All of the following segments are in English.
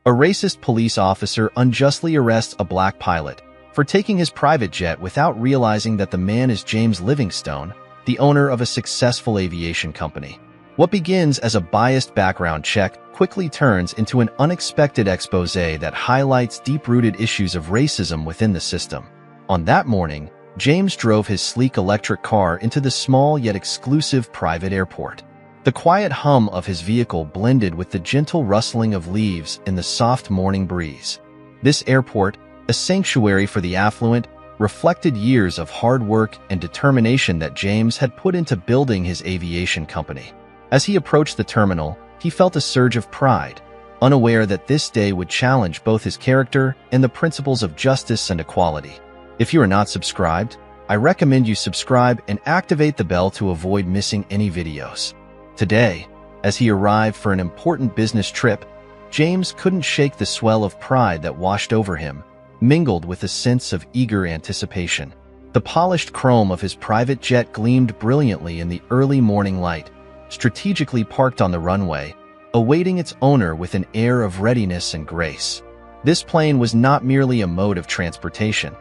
A racist police officer unjustly arrests a black pilot for taking his private jet without realizing that the man is James Livingstone, the owner of a successful aviation company. What begins as a biased background check quickly turns into an unexpected expose that highlights deep-rooted issues of racism within the system. On that morning, James drove his sleek electric car into the small yet exclusive private airport. The quiet hum of his vehicle blended with the gentle rustling of leaves in the soft morning breeze. This airport, a sanctuary for the affluent, reflected years of hard work and determination that James had put into building his aviation company. As he approached the terminal, he felt a surge of pride, unaware that this day would challenge both his character and the principles of justice and equality. If you are not subscribed, I recommend you subscribe and activate the bell to avoid missing any videos. Today, as he arrived for an important business trip, James couldn't shake the swell of pride that washed over him, mingled with a sense of eager anticipation. The polished chrome of his private jet gleamed brilliantly in the early morning light, strategically parked on the runway, awaiting its owner with an air of readiness and grace. This plane was not merely a mode of transportation.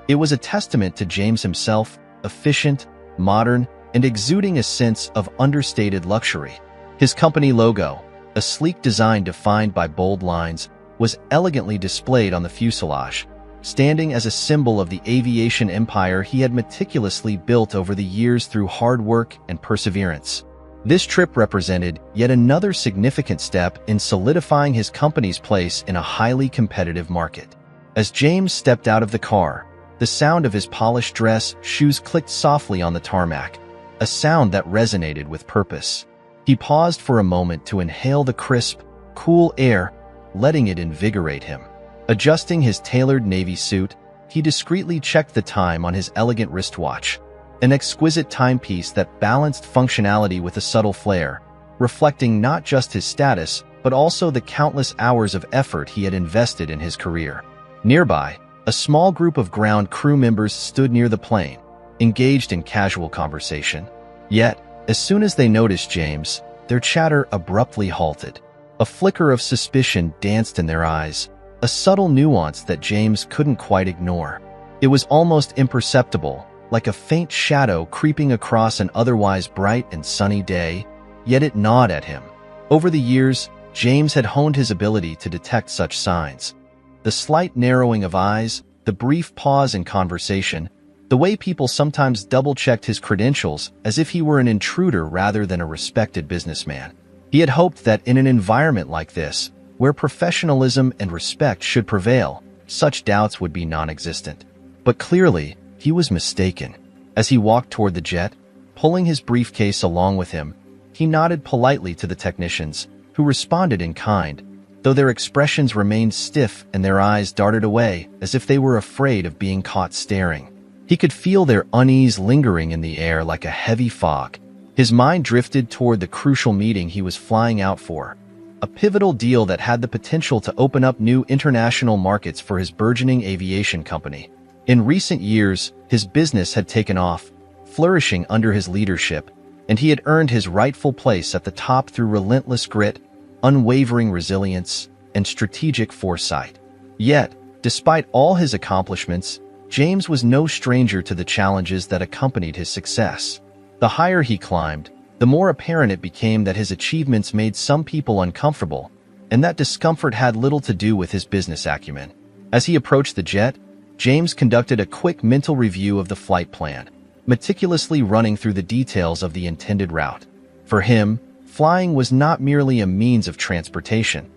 It was a testament to James himself, efficient, modern, and exuding a sense of understated luxury. His company logo, a sleek design defined by bold lines, was elegantly displayed on the fuselage, standing as a symbol of the aviation empire he had meticulously built over the years through hard work and perseverance. This trip represented yet another significant step in solidifying his company's place in a highly competitive market. As James stepped out of the car, the sound of his polished dress shoes clicked softly on the tarmac, a sound that resonated with purpose. He paused for a moment to inhale the crisp, cool air, letting it invigorate him. Adjusting his tailored navy suit, he discreetly checked the time on his elegant wristwatch, an exquisite timepiece that balanced functionality with a subtle flair, reflecting not just his status, but also the countless hours of effort he had invested in his career. Nearby, a small group of ground crew members stood near the plane, engaged in casual conversation. Yet, as soon as they noticed James, their chatter abruptly halted. A flicker of suspicion danced in their eyes, a subtle nuance that James couldn't quite ignore. It was almost imperceptible, like a faint shadow creeping across an otherwise bright and sunny day, yet it gnawed at him. Over the years, James had honed his ability to detect such signs. The slight narrowing of eyes, the brief pause in conversation, the way people sometimes double-checked his credentials as if he were an intruder rather than a respected businessman. He had hoped that in an environment like this, where professionalism and respect should prevail, such doubts would be non-existent. But clearly, he was mistaken. As he walked toward the jet, pulling his briefcase along with him, he nodded politely to the technicians, who responded in kind, though their expressions remained stiff and their eyes darted away as if they were afraid of being caught staring. He could feel their unease lingering in the air like a heavy fog. His mind drifted toward the crucial meeting he was flying out for, a pivotal deal that had the potential to open up new international markets for his burgeoning aviation company. In recent years, his business had taken off, flourishing under his leadership, and he had earned his rightful place at the top through relentless grit, unwavering resilience, and strategic foresight. Yet, despite all his accomplishments, James was no stranger to the challenges that accompanied his success. The higher he climbed, the more apparent it became that his achievements made some people uncomfortable, and that discomfort had little to do with his business acumen. As he approached the jet, James conducted a quick mental review of the flight plan, meticulously running through the details of the intended route. For him, flying was not merely a means of transportation.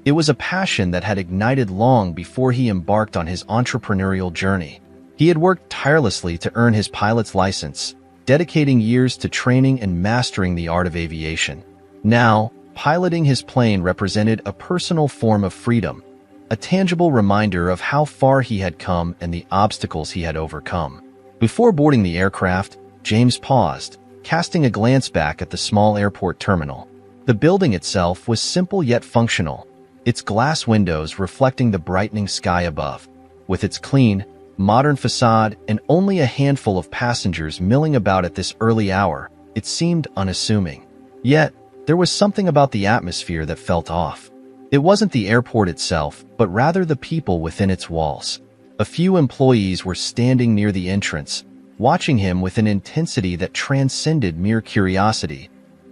It was a passion that had ignited long before he embarked on his entrepreneurial journey. He had worked tirelessly to earn his pilot's license, dedicating years to training and mastering the art of aviation. Now, piloting his plane represented a personal form of freedom, a tangible reminder of how far he had come and the obstacles he had overcome. Before boarding the aircraft, James paused, casting a glance back at the small airport terminal. The building itself was simple yet functional, its glass windows reflecting the brightening sky above. With its clean, modern facade and only a handful of passengers milling about at this early hour, it seemed unassuming. Yet, there was something about the atmosphere that felt off. It wasn't the airport itself, but rather the people within its walls. A few employees were standing near the entrance, watching him with an intensity that transcended mere curiosity.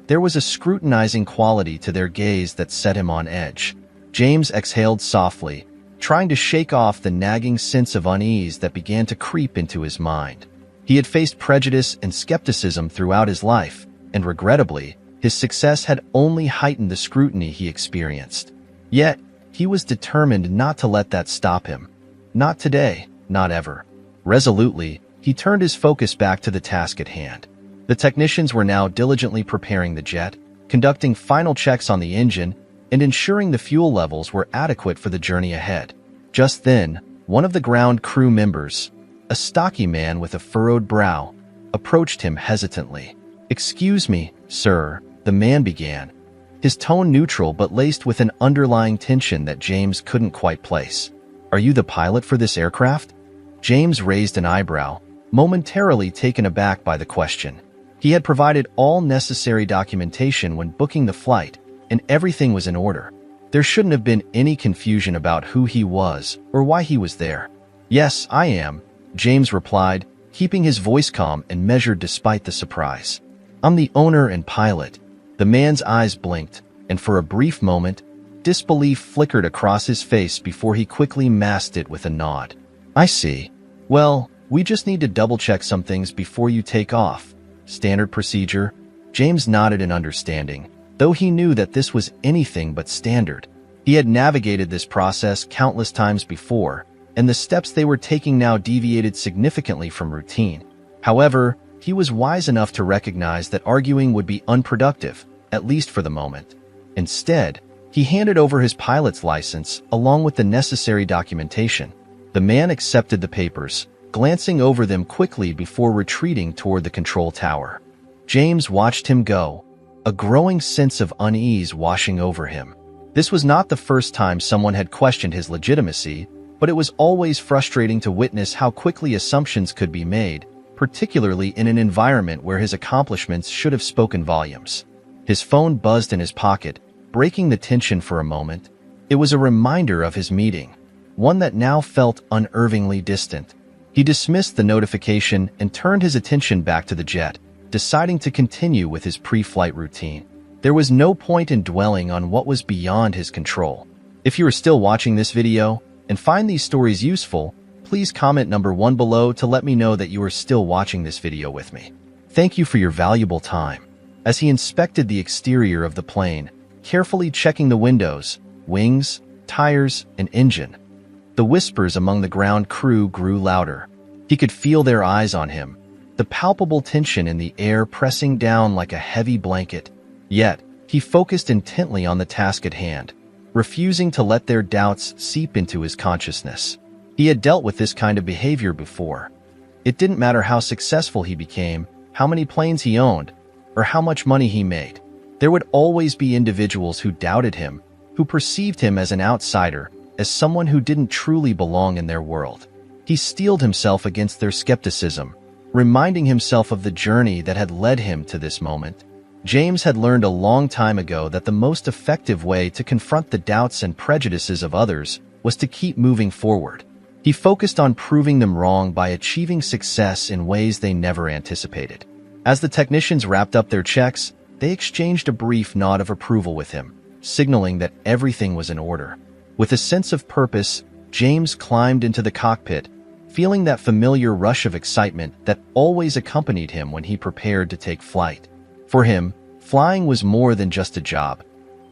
There was a scrutinizing quality to their gaze that set him on edge. James exhaled softly, trying to shake off the nagging sense of unease that began to creep into his mind. He had faced prejudice and skepticism throughout his life, and regrettably, his success had only heightened the scrutiny he experienced. Yet, he was determined not to let that stop him. Not today, not ever. Resolutely, he turned his focus back to the task at hand. The technicians were now diligently preparing the jet, conducting final checks on the engine, and ensuring the fuel levels were adequate for the journey ahead. Just then, one of the ground crew members, a stocky man with a furrowed brow, approached him hesitantly. "Excuse me, sir," the man began, his tone neutral but laced with an underlying tension that James couldn't quite place. "Are you the pilot for this aircraft?" James raised an eyebrow, momentarily taken aback by the question. He had provided all necessary documentation when booking the flight, and everything was in order. There shouldn't have been any confusion about who he was or why he was there. "Yes, I am," James replied, keeping his voice calm and measured despite the surprise. "I'm the owner and pilot." The man's eyes blinked, and for a brief moment, disbelief flickered across his face before he quickly masked it with a nod. "I see. Well, we just need to double-check some things before you take off. Standard procedure." James nodded in understanding, though he knew that this was anything but standard. He had navigated this process countless times before, and the steps they were taking now deviated significantly from routine. However, he was wise enough to recognize that arguing would be unproductive, at least for the moment. Instead, he handed over his pilot's license along with the necessary documentation. The man accepted the papers, glancing over them quickly before retreating toward the control tower. James watched him go, a growing sense of unease washing over him. This was not the first time someone had questioned his legitimacy, but it was always frustrating to witness how quickly assumptions could be made, particularly in an environment where his accomplishments should have spoken volumes. His phone buzzed in his pocket, breaking the tension for a moment. It was a reminder of his meeting, one that now felt unnervingly distant. He dismissed the notification and turned his attention back to the jet, deciding to continue with his pre-flight routine. There was no point in dwelling on what was beyond his control. If you are still watching this video and find these stories useful, please comment number 1 below to let me know that you are still watching this video with me. Thank you for your valuable time. As he inspected the exterior of the plane, carefully checking the windows, wings, tires, and engine, the whispers among the ground crew grew louder. He could feel their eyes on him, the palpable tension in the air pressing down like a heavy blanket. Yet, he focused intently on the task at hand, refusing to let their doubts seep into his consciousness. He had dealt with this kind of behavior before. It didn't matter how successful he became, how many planes he owned, or how much money he made. There would always be individuals who doubted him, who perceived him as an outsider, as someone who didn't truly belong in their world. He steeled himself against their skepticism, reminding himself of the journey that had led him to this moment. James had learned a long time ago that the most effective way to confront the doubts and prejudices of others was to keep moving forward. He focused on proving them wrong by achieving success in ways they never anticipated. As the technicians wrapped up their checks, they exchanged a brief nod of approval with him, signaling that everything was in order. With a sense of purpose, James climbed into the cockpit, feeling that familiar rush of excitement that always accompanied him when he prepared to take flight. For him, flying was more than just a job.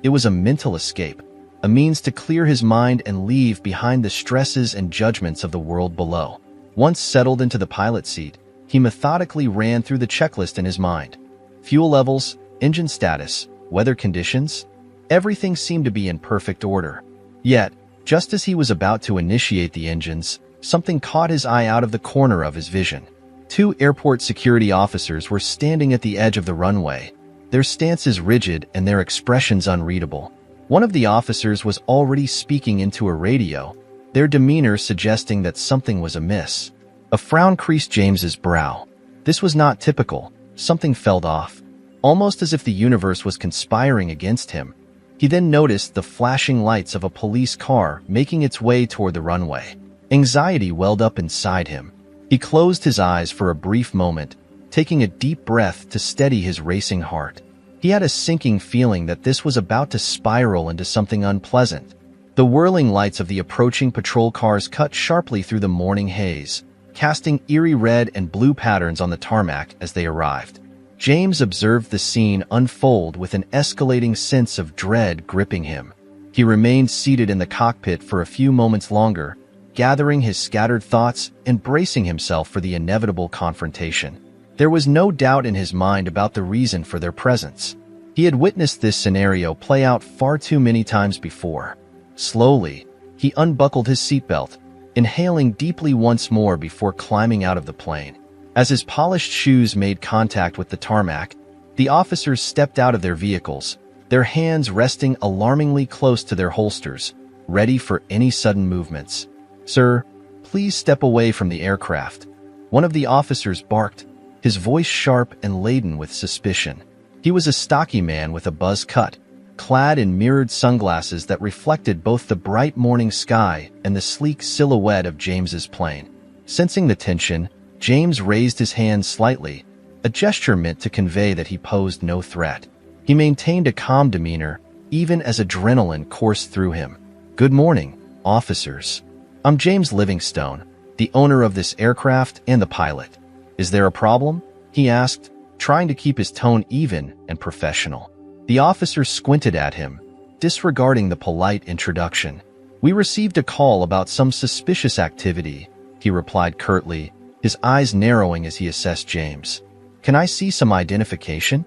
It was a mental escape, a means to clear his mind and leave behind the stresses and judgments of the world below. Once settled into the pilot seat, he methodically ran through the checklist in his mind. Fuel levels, engine status, weather conditions, everything seemed to be in perfect order. Yet, just as he was about to initiate the engines, something caught his eye out of the corner of his vision. 2 airport security officers were standing at the edge of the runway, their stances rigid and their expressions unreadable. One of the officers was already speaking into a radio, their demeanor suggesting that something was amiss. A frown creased James's brow. This was not typical. Something felt off, almost as if the universe was conspiring against him. He then noticed the flashing lights of a police car making its way toward the runway. Anxiety welled up inside him. He closed his eyes for a brief moment, taking a deep breath to steady his racing heart. He had a sinking feeling that this was about to spiral into something unpleasant. The whirling lights of the approaching patrol cars cut sharply through the morning haze, casting eerie red and blue patterns on the tarmac as they arrived. James observed the scene unfold with an escalating sense of dread gripping him. He remained seated in the cockpit for a few moments longer, gathering his scattered thoughts and bracing himself for the inevitable confrontation. There was no doubt in his mind about the reason for their presence. He had witnessed this scenario play out far too many times before. Slowly, he unbuckled his seatbelt, inhaling deeply once more before climbing out of the plane. As his polished shoes made contact with the tarmac, the officers stepped out of their vehicles, their hands resting alarmingly close to their holsters, ready for any sudden movements. "Sir, please step away from the aircraft," one of the officers barked, his voice sharp and laden with suspicion. He was a stocky man with a buzz cut, clad in mirrored sunglasses that reflected both the bright morning sky and the sleek silhouette of James's plane. Sensing the tension, James raised his hand slightly, a gesture meant to convey that he posed no threat. He maintained a calm demeanor, even as adrenaline coursed through him. "Good morning, officers. I'm James Livingstone, the owner of this aircraft and the pilot. Is there a problem?" he asked, trying to keep his tone even and professional. The officer squinted at him, disregarding the polite introduction. "We received a call about some suspicious activity," he replied curtly, his eyes narrowing as he assessed James. "Can I see some identification?"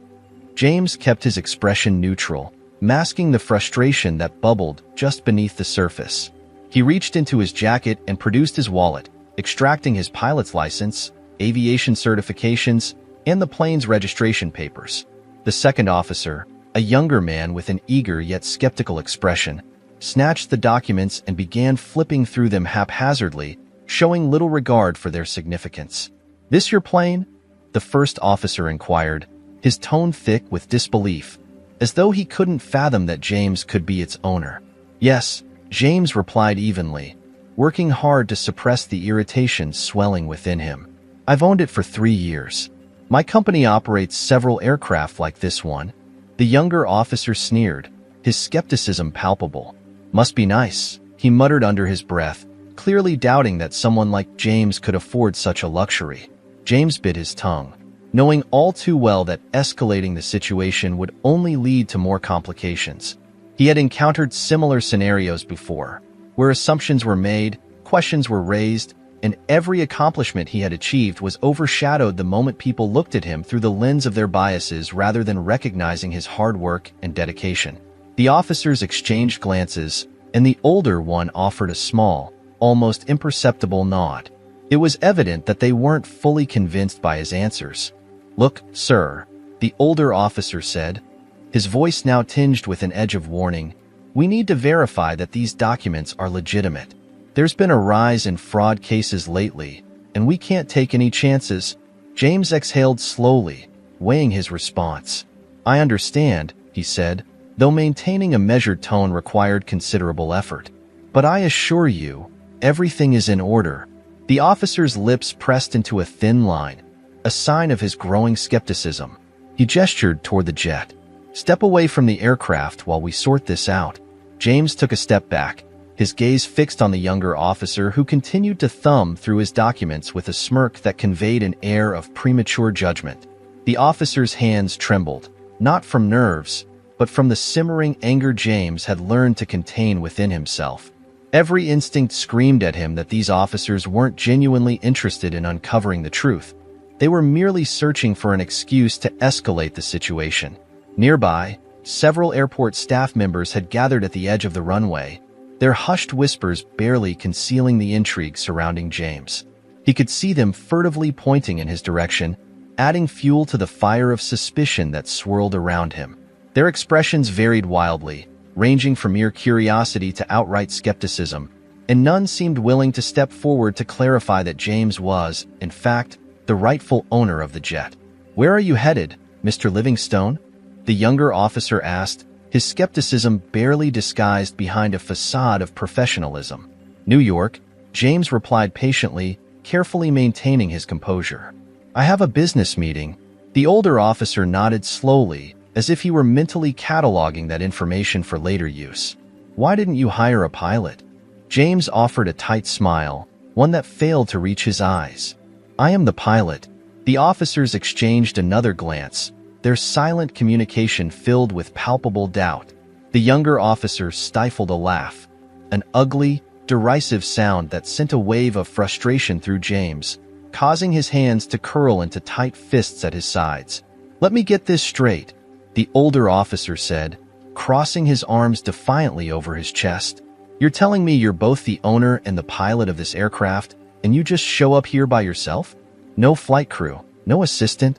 James kept his expression neutral, masking the frustration that bubbled just beneath the surface. He reached into his jacket and produced his wallet, extracting his pilot's license, aviation certifications, and the plane's registration papers. The second officer, a younger man with an eager yet skeptical expression, snatched the documents and began flipping through them haphazardly, showing little regard for their significance. "This your plane?" the first officer inquired, his tone thick with disbelief, as though he couldn't fathom that James could be its owner. "Yes," James replied evenly, working hard to suppress the irritation swelling within him. "I've owned it for 3 years. My company operates several aircraft like this one." The younger officer sneered, his skepticism palpable. "Must be nice," he muttered under his breath, clearly doubting that someone like James could afford such a luxury. James bit his tongue, knowing all too well that escalating the situation would only lead to more complications. He had encountered similar scenarios before, where assumptions were made, questions were raised, and every accomplishment he had achieved was overshadowed the moment people looked at him through the lens of their biases rather than recognizing his hard work and dedication. The officers exchanged glances, and the older one offered a small, almost imperceptible nod. It was evident that they weren't fully convinced by his answers. "Look, sir," the older officer said, his voice now tinged with an edge of warning, "we need to verify that these documents are legitimate. There's been a rise in fraud cases lately, and we can't take any chances." James exhaled slowly, weighing his response. "I understand," he said, though maintaining a measured tone required considerable effort. "But I assure you, everything is in order." The officer's lips pressed into a thin line, a sign of his growing skepticism. He gestured toward the jet. "Step away from the aircraft while we sort this out." James took a step back, his gaze fixed on the younger officer who continued to thumb through his documents with a smirk that conveyed an air of premature judgment. The officer's hands trembled, not from nerves, but from the simmering anger James had learned to contain within himself. Every instinct screamed at him that these officers weren't genuinely interested in uncovering the truth. They were merely searching for an excuse to escalate the situation. Nearby, several airport staff members had gathered at the edge of the runway, their hushed whispers barely concealing the intrigue surrounding James. He could see them furtively pointing in his direction, adding fuel to the fire of suspicion that swirled around him. Their expressions varied wildly, ranging from mere curiosity to outright skepticism, and none seemed willing to step forward to clarify that James was, in fact, the rightful owner of the jet. "Where are you headed, Mr. Livingstone?" the younger officer asked, his skepticism barely disguised behind a facade of professionalism. New York, James replied patiently, carefully maintaining his composure. I have a business meeting. The older officer nodded slowly, as if he were mentally cataloging that information for later use. Why didn't you hire a pilot? James offered a tight smile, one that failed to reach his eyes. I am the pilot. The officers exchanged another glance, their silent communication filled with palpable doubt. The younger officer stifled a laugh, an ugly, derisive sound that sent a wave of frustration through James, causing his hands to curl into tight fists at his sides. Let me get this straight, the older officer said, crossing his arms defiantly over his chest. You're telling me you're both the owner and the pilot of this aircraft, and you just show up here by yourself? No flight crew, no assistant?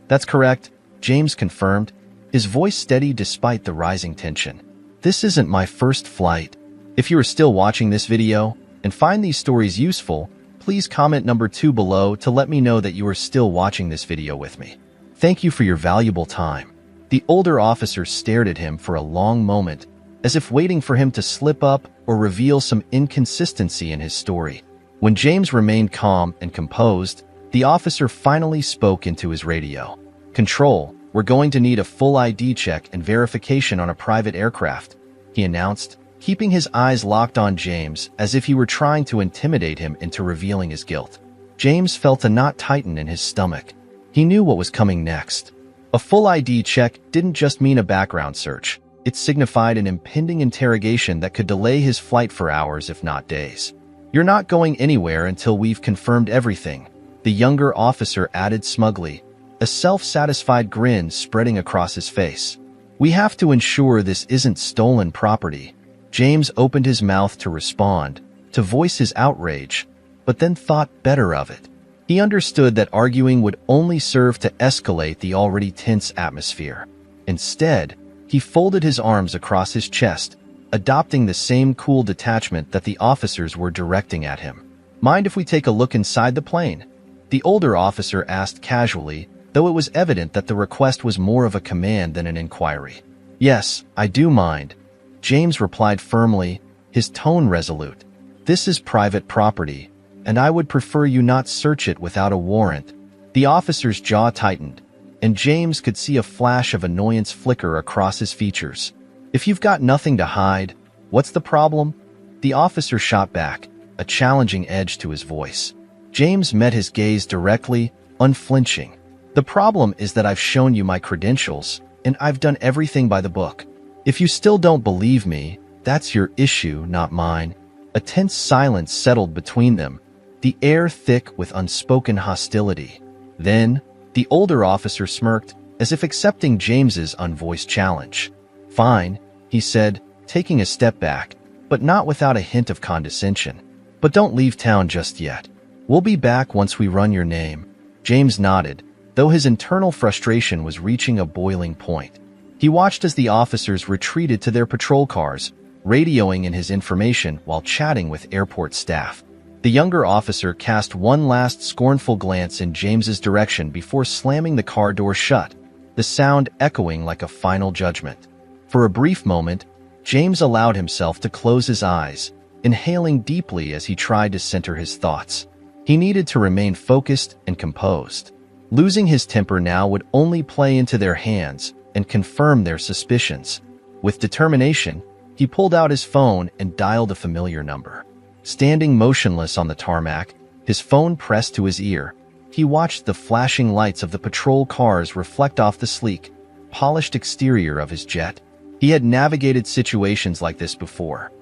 That's correct, James confirmed, his voice steady despite the rising tension. This isn't my first flight. If you are still watching this video and find these stories useful, please comment number 2 below to let me know that you are still watching this video with me. Thank you for your valuable time. The older officer stared at him for a long moment, as if waiting for him to slip up or reveal some inconsistency in his story. When James remained calm and composed, the officer finally spoke into his radio. Control, we're going to need a full ID check and verification on a private aircraft, he announced, keeping his eyes locked on James as if he were trying to intimidate him into revealing his guilt. James felt a knot tighten in his stomach. He knew what was coming next. A full ID check didn't just mean a background search. It signified an impending interrogation that could delay his flight for hours if not days. You're not going anywhere until we've confirmed everything, the younger officer added smugly, a self-satisfied grin spreading across his face. We have to ensure this isn't stolen property. James opened his mouth to respond, to voice his outrage, but then thought better of it. He understood that arguing would only serve to escalate the already tense atmosphere. Instead, he folded his arms across his chest, adopting the same cool detachment that the officers were directing at him. Mind if we take a look inside the plane? The older officer asked casually, though it was evident that the request was more of a command than an inquiry. Yes, I do mind, James replied firmly, his tone resolute. This is private property, and I would prefer you not search it without a warrant. The officer's jaw tightened, and James could see a flash of annoyance flicker across his features. If you've got nothing to hide, what's the problem? The officer shot back, a challenging edge to his voice. James met his gaze directly, unflinching. The problem is that I've shown you my credentials, and I've done everything by the book. If you still don't believe me, that's your issue, not mine. A tense silence settled between them, the air thick with unspoken hostility. Then, the older officer smirked, as if accepting James's unvoiced challenge. Fine, he said, taking a step back, but not without a hint of condescension. But don't leave town just yet. We'll be back once we run your name. James nodded, though his internal frustration was reaching a boiling point. He watched as the officers retreated to their patrol cars, radioing in his information while chatting with airport staff. The younger officer cast one last scornful glance in James's direction before slamming the car door shut, the sound echoing like a final judgment. For a brief moment, James allowed himself to close his eyes, inhaling deeply as he tried to center his thoughts. He needed to remain focused and composed. Losing his temper now would only play into their hands and confirm their suspicions. With determination, he pulled out his phone and dialed a familiar number. Standing motionless on the tarmac, his phone pressed to his ear, he watched the flashing lights of the patrol cars reflect off the sleek, polished exterior of his jet. He had navigated situations like this before.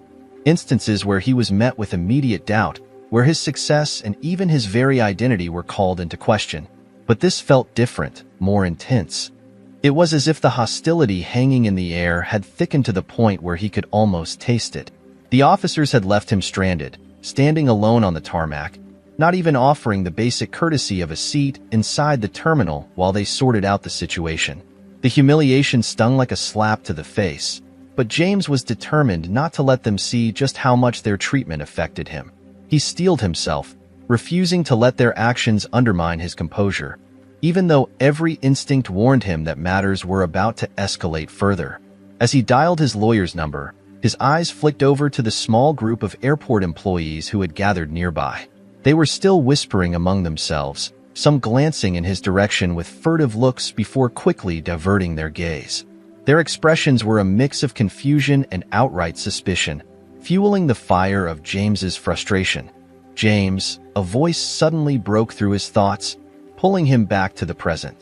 Instances where he was met with immediate doubt, where his success and even his very identity were called into question. But this felt different, more intense. It was as if the hostility hanging in the air had thickened to the point where he could almost taste it. The officers had left him stranded, standing alone on the tarmac, not even offering the basic courtesy of a seat inside the terminal while they sorted out the situation. The humiliation stung like a slap to the face, but James was determined not to let them see just how much their treatment affected him. He steeled himself, refusing to let their actions undermine his composure, even though every instinct warned him that matters were about to escalate further. As he dialed his lawyer's number, his eyes flicked over to the small group of airport employees who had gathered nearby. They were still whispering among themselves, some glancing in his direction with furtive looks before quickly diverting their gaze. Their expressions were a mix of confusion and outright suspicion, fueling the fire of James's frustration. "James," a voice suddenly broke through his thoughts, pulling him back to the present.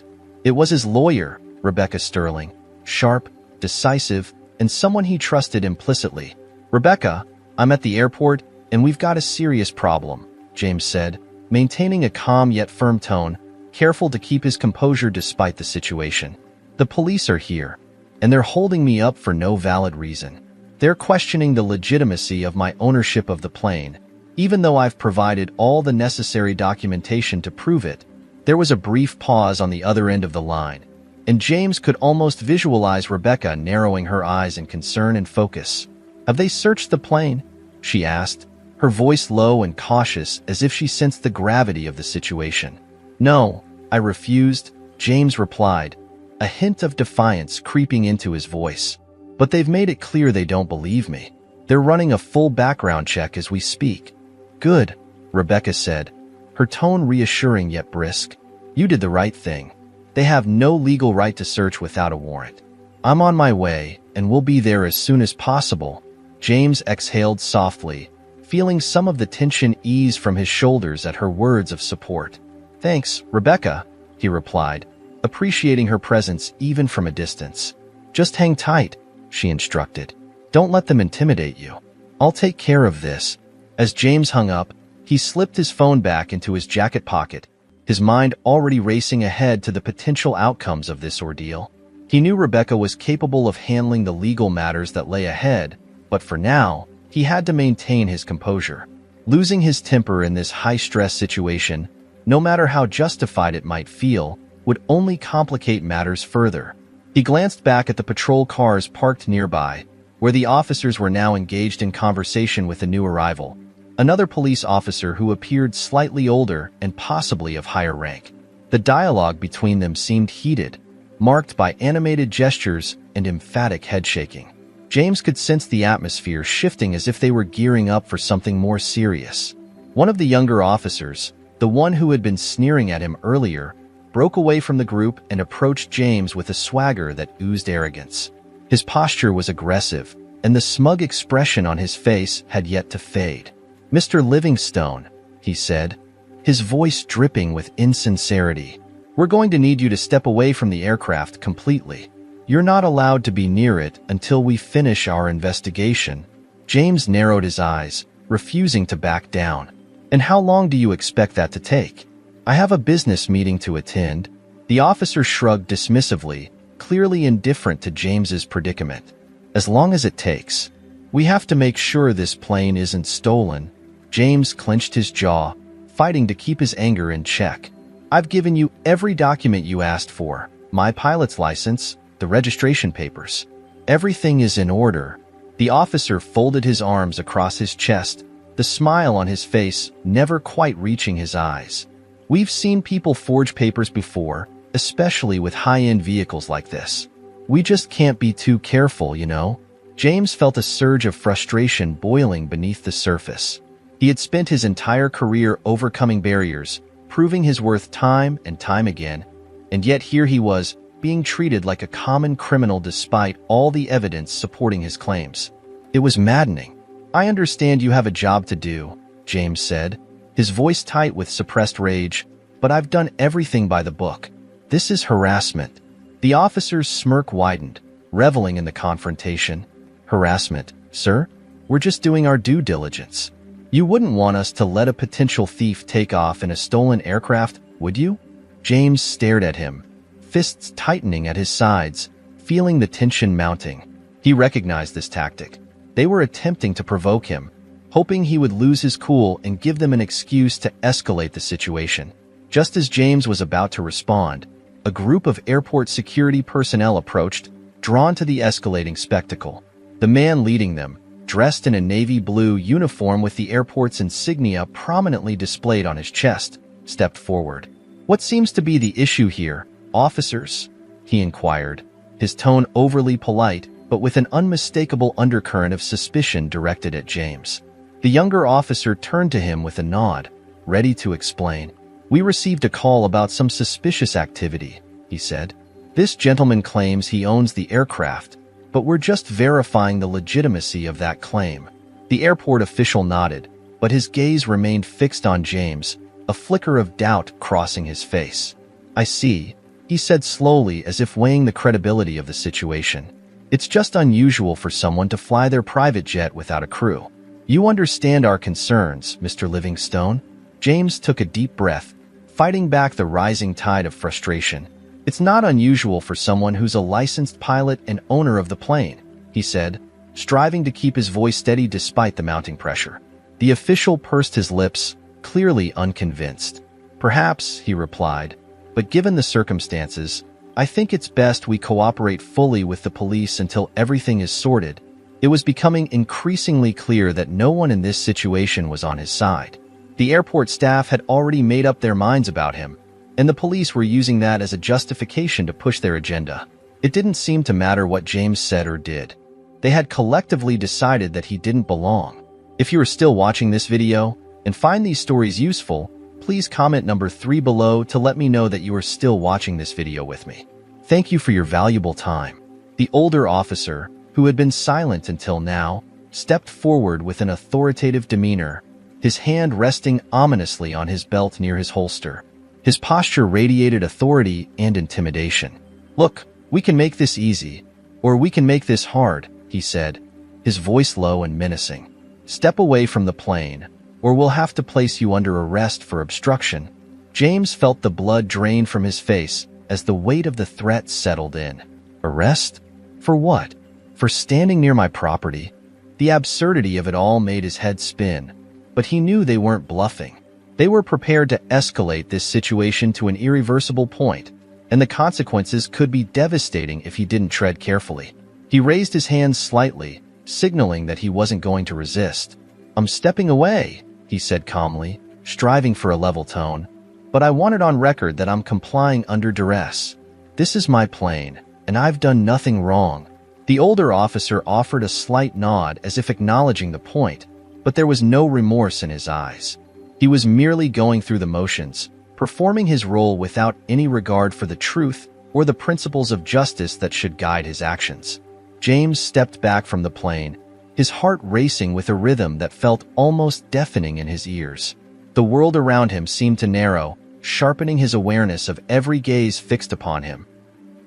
It was his lawyer, Rebecca Sterling, sharp, decisive, and someone he trusted implicitly. "Rebecca, I'm at the airport, and we've got a serious problem," James said, maintaining a calm yet firm tone, careful to keep his composure despite the situation. "The police are here, and they're holding me up for no valid reason. They're questioning the legitimacy of my ownership of the plane, even though I've provided all the necessary documentation to prove it." There was a brief pause on the other end of the line, and James could almost visualize Rebecca narrowing her eyes in concern and focus. "Have they searched the plane?" she asked, her voice low and cautious as if she sensed the gravity of the situation. "No, I refused," James replied, a hint of defiance creeping into his voice. "But they've made it clear they don't believe me. They're running a full background check as we speak." "Good," Rebecca said, her tone reassuring yet brisk. "You did the right thing. They have no legal right to search without a warrant. I'm on my way, and we'll be there as soon as possible." James exhaled softly, feeling some of the tension ease from his shoulders at her words of support. "Thanks, Rebecca," he replied, appreciating her presence even from a distance. "Just hang tight," she instructed. "Don't let them intimidate you. I'll take care of this." As James hung up, he slipped his phone back into his jacket pocket, his mind already racing ahead to the potential outcomes of this ordeal. He knew Rebecca was capable of handling the legal matters that lay ahead, but for now, he had to maintain his composure. Losing his temper in this high-stress situation, no matter how justified it might feel, would only complicate matters further. He glanced back at the patrol cars parked nearby, where the officers were now engaged in conversation with the new arrival, another police officer who appeared slightly older and possibly of higher rank. The dialogue between them seemed heated, marked by animated gestures and emphatic head-shaking. James could sense the atmosphere shifting as if they were gearing up for something more serious. One of the younger officers, the one who had been sneering at him earlier, broke away from the group and approached James with a swagger that oozed arrogance. His posture was aggressive, and the smug expression on his face had yet to fade. "Mr. Livingstone," he said, his voice dripping with insincerity, "we're going to need you to step away from the aircraft completely. You're not allowed to be near it until we finish our investigation." James narrowed his eyes, refusing to back down. "And how long do you expect that to take?" "I have a business meeting to attend." The officer shrugged dismissively, clearly indifferent to James's predicament. "As long as it takes. We have to make sure this plane isn't stolen." James clenched his jaw, fighting to keep his anger in check. "I've given you every document you asked for. My pilot's license, the registration papers. Everything is in order." The officer folded his arms across his chest, the smile on his face never quite reaching his eyes. "We've seen people forge papers before, especially with high-end vehicles like this. We just can't be too careful, you know." James felt a surge of frustration boiling beneath the surface. He had spent his entire career overcoming barriers, proving his worth time and time again, and yet here he was, being treated like a common criminal despite all the evidence supporting his claims. It was maddening. "I understand you have a job to do," James said, his voice tight with suppressed rage, "but I've done everything by the book. This is harassment." The officer's smirk widened, reveling in the confrontation. "Harassment, sir? We're just doing our due diligence. You wouldn't want us to let a potential thief take off in a stolen aircraft, would you?" James stared at him, fists tightening at his sides, feeling the tension mounting. He recognized this tactic. They were attempting to provoke him, hoping he would lose his cool and give them an excuse to escalate the situation. Just as James was about to respond, a group of airport security personnel approached, drawn to the escalating spectacle. The man leading them, dressed in a navy blue uniform with the airport's insignia prominently displayed on his chest, stepped forward. "What seems to be the issue here, officers?" he inquired, his tone overly polite, but with an unmistakable undercurrent of suspicion directed at James. The younger officer turned to him with a nod, ready to explain. "We received a call about some suspicious activity," he said. "This gentleman claims he owns the aircraft, but we're just verifying the legitimacy of that claim." The airport official nodded, but his gaze remained fixed on James, a flicker of doubt crossing his face. "I see," he said slowly, as if weighing the credibility of the situation. "It's just unusual for someone to fly their private jet without a crew. You understand our concerns, Mr. Livingstone?" James took a deep breath, fighting back the rising tide of frustration. "It's not unusual for someone who's a licensed pilot and owner of the plane," he said, striving to keep his voice steady despite the mounting pressure. The official pursed his lips, clearly unconvinced. "Perhaps," he replied, "but given the circumstances, I think it's best we cooperate fully with the police until everything is sorted." It was becoming increasingly clear that no one in this situation was on his side. The airport staff had already made up their minds about him, and the police were using that as a justification to push their agenda. It didn't seem to matter what James said or did. They had collectively decided that he didn't belong. If you are still watching this video and find these stories useful, please comment number 3 below to let me know that you are still watching this video with me. Thank you for your valuable time. The older officer, who had been silent until now, stepped forward with an authoritative demeanor, his hand resting ominously on his belt near his holster. His posture radiated authority and intimidation. "Look, we can make this easy, or we can make this hard," he said, his voice low and menacing. "Step away from the plane, or we'll have to place you under arrest for obstruction." James felt the blood drain from his face as the weight of the threat settled in. Arrest? For what? For standing near my property? The absurdity of it all made his head spin, but he knew they weren't bluffing. They were prepared to escalate this situation to an irreversible point, and the consequences could be devastating if he didn't tread carefully. He raised his hands slightly, signaling that he wasn't going to resist. "I'm stepping away," he said calmly, striving for a level tone. "But I want it on record that I'm complying under duress. This is my plane, and I've done nothing wrong." The older officer offered a slight nod as if acknowledging the point, but there was no remorse in his eyes. He was merely going through the motions, performing his role without any regard for the truth or the principles of justice that should guide his actions. James stepped back from the plane, his heart racing with a rhythm that felt almost deafening in his ears. The world around him seemed to narrow, sharpening his awareness of every gaze fixed upon him.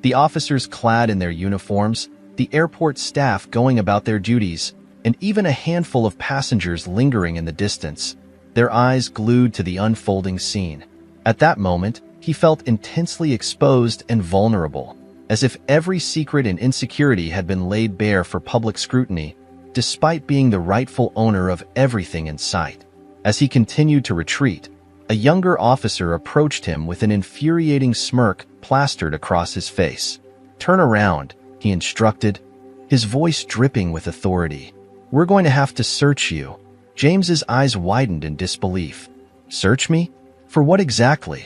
The officers clad in their uniforms, the airport staff going about their duties, and even a handful of passengers lingering in the distance, their eyes glued to the unfolding scene. At that moment, he felt intensely exposed and vulnerable, as if every secret and insecurity had been laid bare for public scrutiny, despite being the rightful owner of everything in sight. As he continued to retreat, a younger officer approached him with an infuriating smirk plastered across his face. "Turn around," he instructed, his voice dripping with authority. "We're going to have to search you." James's eyes widened in disbelief. "Search me? For what exactly?"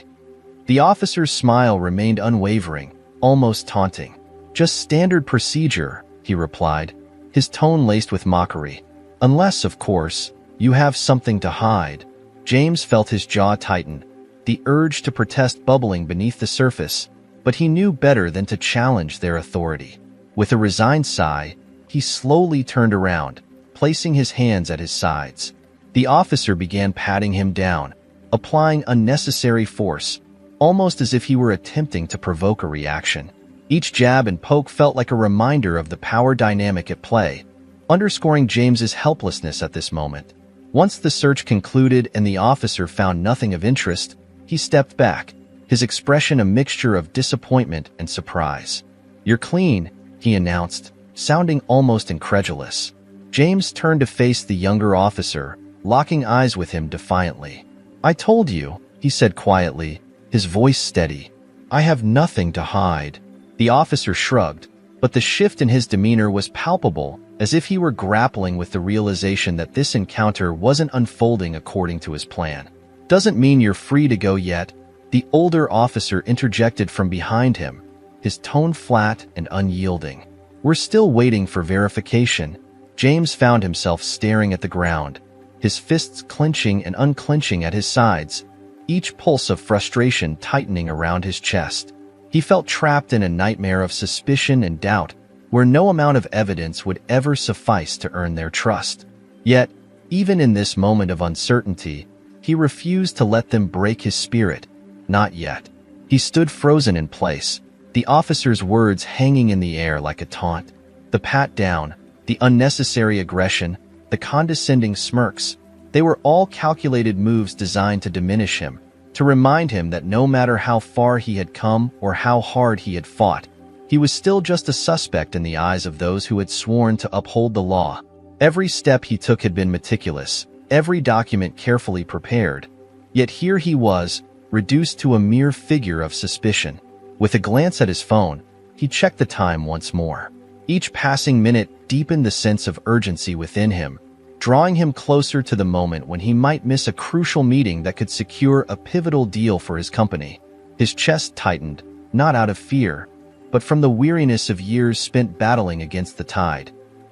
The officer's smile remained unwavering, almost taunting. "Just standard procedure," he replied, his tone laced with mockery. "Unless, of course, you have something to hide." James felt his jaw tighten, the urge to protest bubbling beneath the surface, but he knew better than to challenge their authority. With a resigned sigh, he slowly turned around, placing his hands at his sides. The officer began patting him down, applying unnecessary force, almost as if he were attempting to provoke a reaction. Each jab and poke felt like a reminder of the power dynamic at play, underscoring James's helplessness at this moment. Once the search concluded and the officer found nothing of interest, he stepped back, his expression a mixture of disappointment and surprise. "You're clean," he announced, sounding almost incredulous. James turned to face the younger officer, locking eyes with him defiantly. "I told you," he said quietly, his voice steady. "I have nothing to hide." The officer shrugged, but the shift in his demeanor was palpable, as if he were grappling with the realization that this encounter wasn't unfolding according to his plan. "Doesn't mean you're free to go yet," the older officer interjected from behind him, his tone flat and unyielding. "We're still waiting for verification." James found himself staring at the ground, his fists clenching and unclenching at his sides, each pulse of frustration tightening around his chest. He felt trapped in a nightmare of suspicion and doubt, where no amount of evidence would ever suffice to earn their trust. Yet, even in this moment of uncertainty, he refused to let them break his spirit. Not yet. He stood frozen in place, the officer's words hanging in the air like a taunt. The pat down, the unnecessary aggression, the condescending smirks, they were all calculated moves designed to diminish him, to remind him that no matter how far he had come or how hard he had fought, he was still just a suspect in the eyes of those who had sworn to uphold the law. Every step he took had been meticulous, every document carefully prepared. Yet here he was, reduced to a mere figure of suspicion. With a glance at his phone, he checked the time once more. Each passing minute deepened the sense of urgency within him, drawing him closer to the moment when he might miss a crucial meeting that could secure a pivotal deal for his company. His chest tightened, not out of fear, but from the weariness of years spent battling against the tide.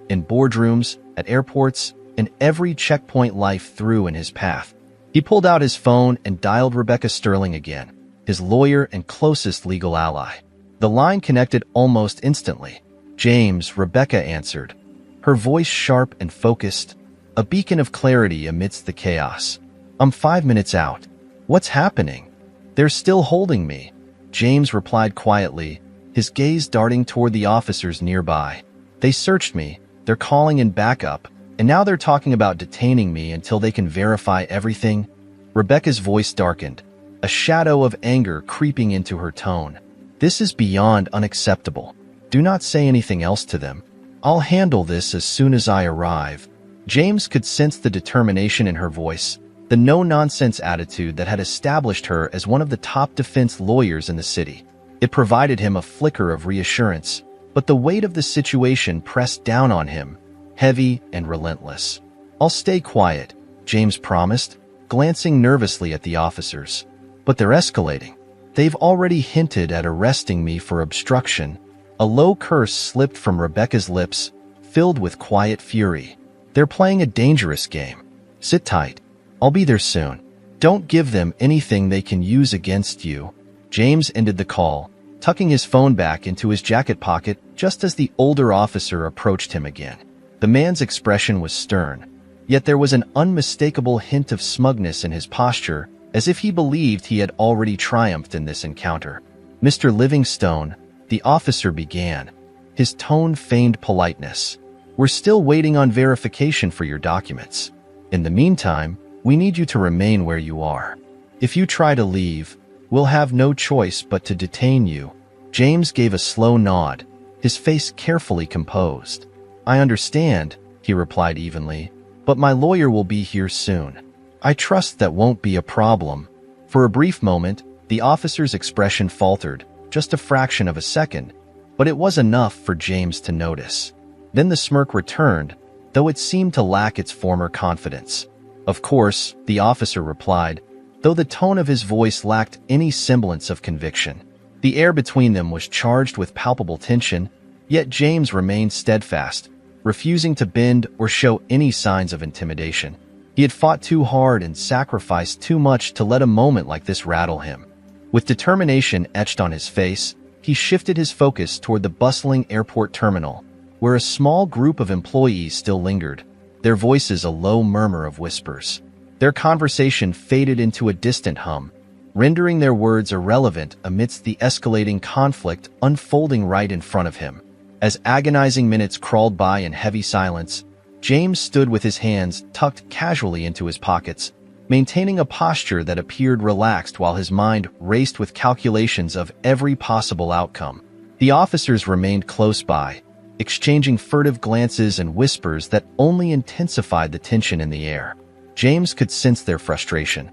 In boardrooms, at airports, and every checkpoint life threw in his path. He pulled out his phone and dialed Rebecca Sterling again, his lawyer and closest legal ally. The line connected almost instantly. "James," Rebecca answered, her voice sharp and focused, a beacon of clarity amidst the chaos. "I'm 5 minutes out. What's happening?" "They're still holding me," James replied quietly, his gaze darting toward the officers nearby. "They searched me, they're calling in backup, and now they're talking about detaining me until they can verify everything." Rebecca's voice darkened, a shadow of anger creeping into her tone. "This is beyond unacceptable. Do not say anything else to them. I'll handle this as soon as I arrive." James could sense the determination in her voice, the no-nonsense attitude that had established her as one of the top defense lawyers in the city. It provided him a flicker of reassurance, but the weight of the situation pressed down on him, heavy and relentless. "I'll stay quiet," James promised, glancing nervously at the officers. "But they're escalating. They've already hinted at arresting me for obstruction." A low curse slipped from Rebecca's lips, filled with quiet fury. "They're playing a dangerous game. Sit tight. I'll be there soon. Don't give them anything they can use against you." James ended the call, tucking his phone back into his jacket pocket just as the older officer approached him again. The man's expression was stern, yet there was an unmistakable hint of smugness in his posture, as if he believed he had already triumphed in this encounter. "Mr. Livingstone," the officer began, his tone feigned politeness, "we're still waiting on verification for your documents. In the meantime, we need you to remain where you are. If you try to leave, we'll have no choice but to detain you." James gave a slow nod, his face carefully composed. "I understand," he replied evenly, "but my lawyer will be here soon. I trust that won't be a problem." For a brief moment, the officer's expression faltered, just a fraction of a second, but it was enough for James to notice. Then the smirk returned, though it seemed to lack its former confidence. "Of course," the officer replied, though the tone of his voice lacked any semblance of conviction. The air between them was charged with palpable tension, yet James remained steadfast, refusing to bend or show any signs of intimidation. He had fought too hard and sacrificed too much to let a moment like this rattle him. With determination etched on his face, he shifted his focus toward the bustling airport terminal, where a small group of employees still lingered, their voices a low murmur of whispers. Their conversation faded into a distant hum, rendering their words irrelevant amidst the escalating conflict unfolding right in front of him. As agonizing minutes crawled by in heavy silence, James stood with his hands tucked casually into his pockets, maintaining a posture that appeared relaxed while his mind raced with calculations of every possible outcome. The officers remained close by, exchanging furtive glances and whispers that only intensified the tension in the air. James could sense their frustration.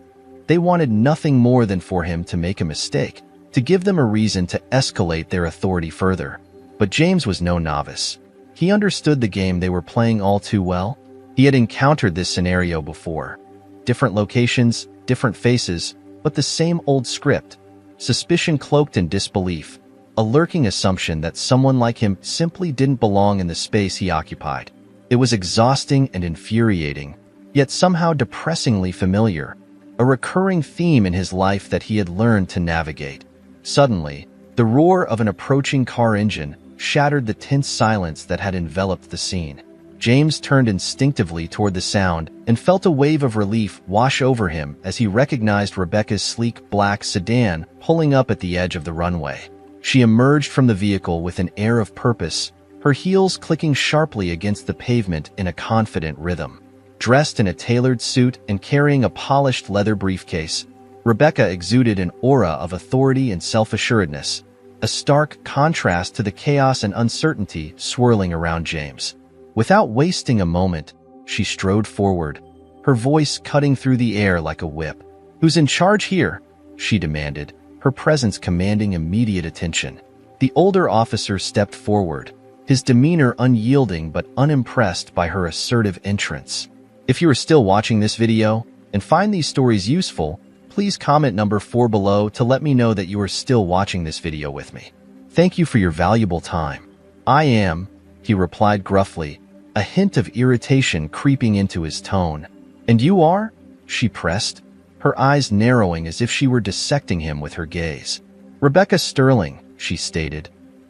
They wanted nothing more than for him to make a mistake, to give them a reason to escalate their authority further. But James was no novice. He understood the game they were playing all too well. He had encountered this scenario before. Different locations, different faces, but the same old script. Suspicion cloaked in disbelief. a lurking assumption that someone like him simply didn't belong in the space he occupied. It was exhausting and infuriating, yet somehow depressingly familiar, a recurring theme in his life that he had learned to navigate. Suddenly, the roar of an approaching car engine shattered the tense silence that had enveloped the scene. James turned instinctively toward the sound and felt a wave of relief wash over him as he recognized Rebecca's sleek black sedan pulling up at the edge of the runway. She emerged from the vehicle with an air of purpose, her heels clicking sharply against the pavement in a confident rhythm. Dressed in a tailored suit and carrying a polished leather briefcase, Rebecca exuded an aura of authority and self-assuredness, a stark contrast to the chaos and uncertainty swirling around James. Without wasting a moment, she strode forward, her voice cutting through the air like a whip. "Who's in charge here?" she demanded, her presence commanding immediate attention. The older officer stepped forward, his demeanor unyielding but unimpressed by her assertive entrance. If you are still watching this video and find these stories useful, please comment number 4 below to let me know that you are still watching this video with me. Thank you for your valuable time. "I am," he replied gruffly, a hint of irritation creeping into his tone. "And you are?" she pressed, her eyes narrowing as if she were dissecting him with her gaze. "Rebecca Sterling," she stated,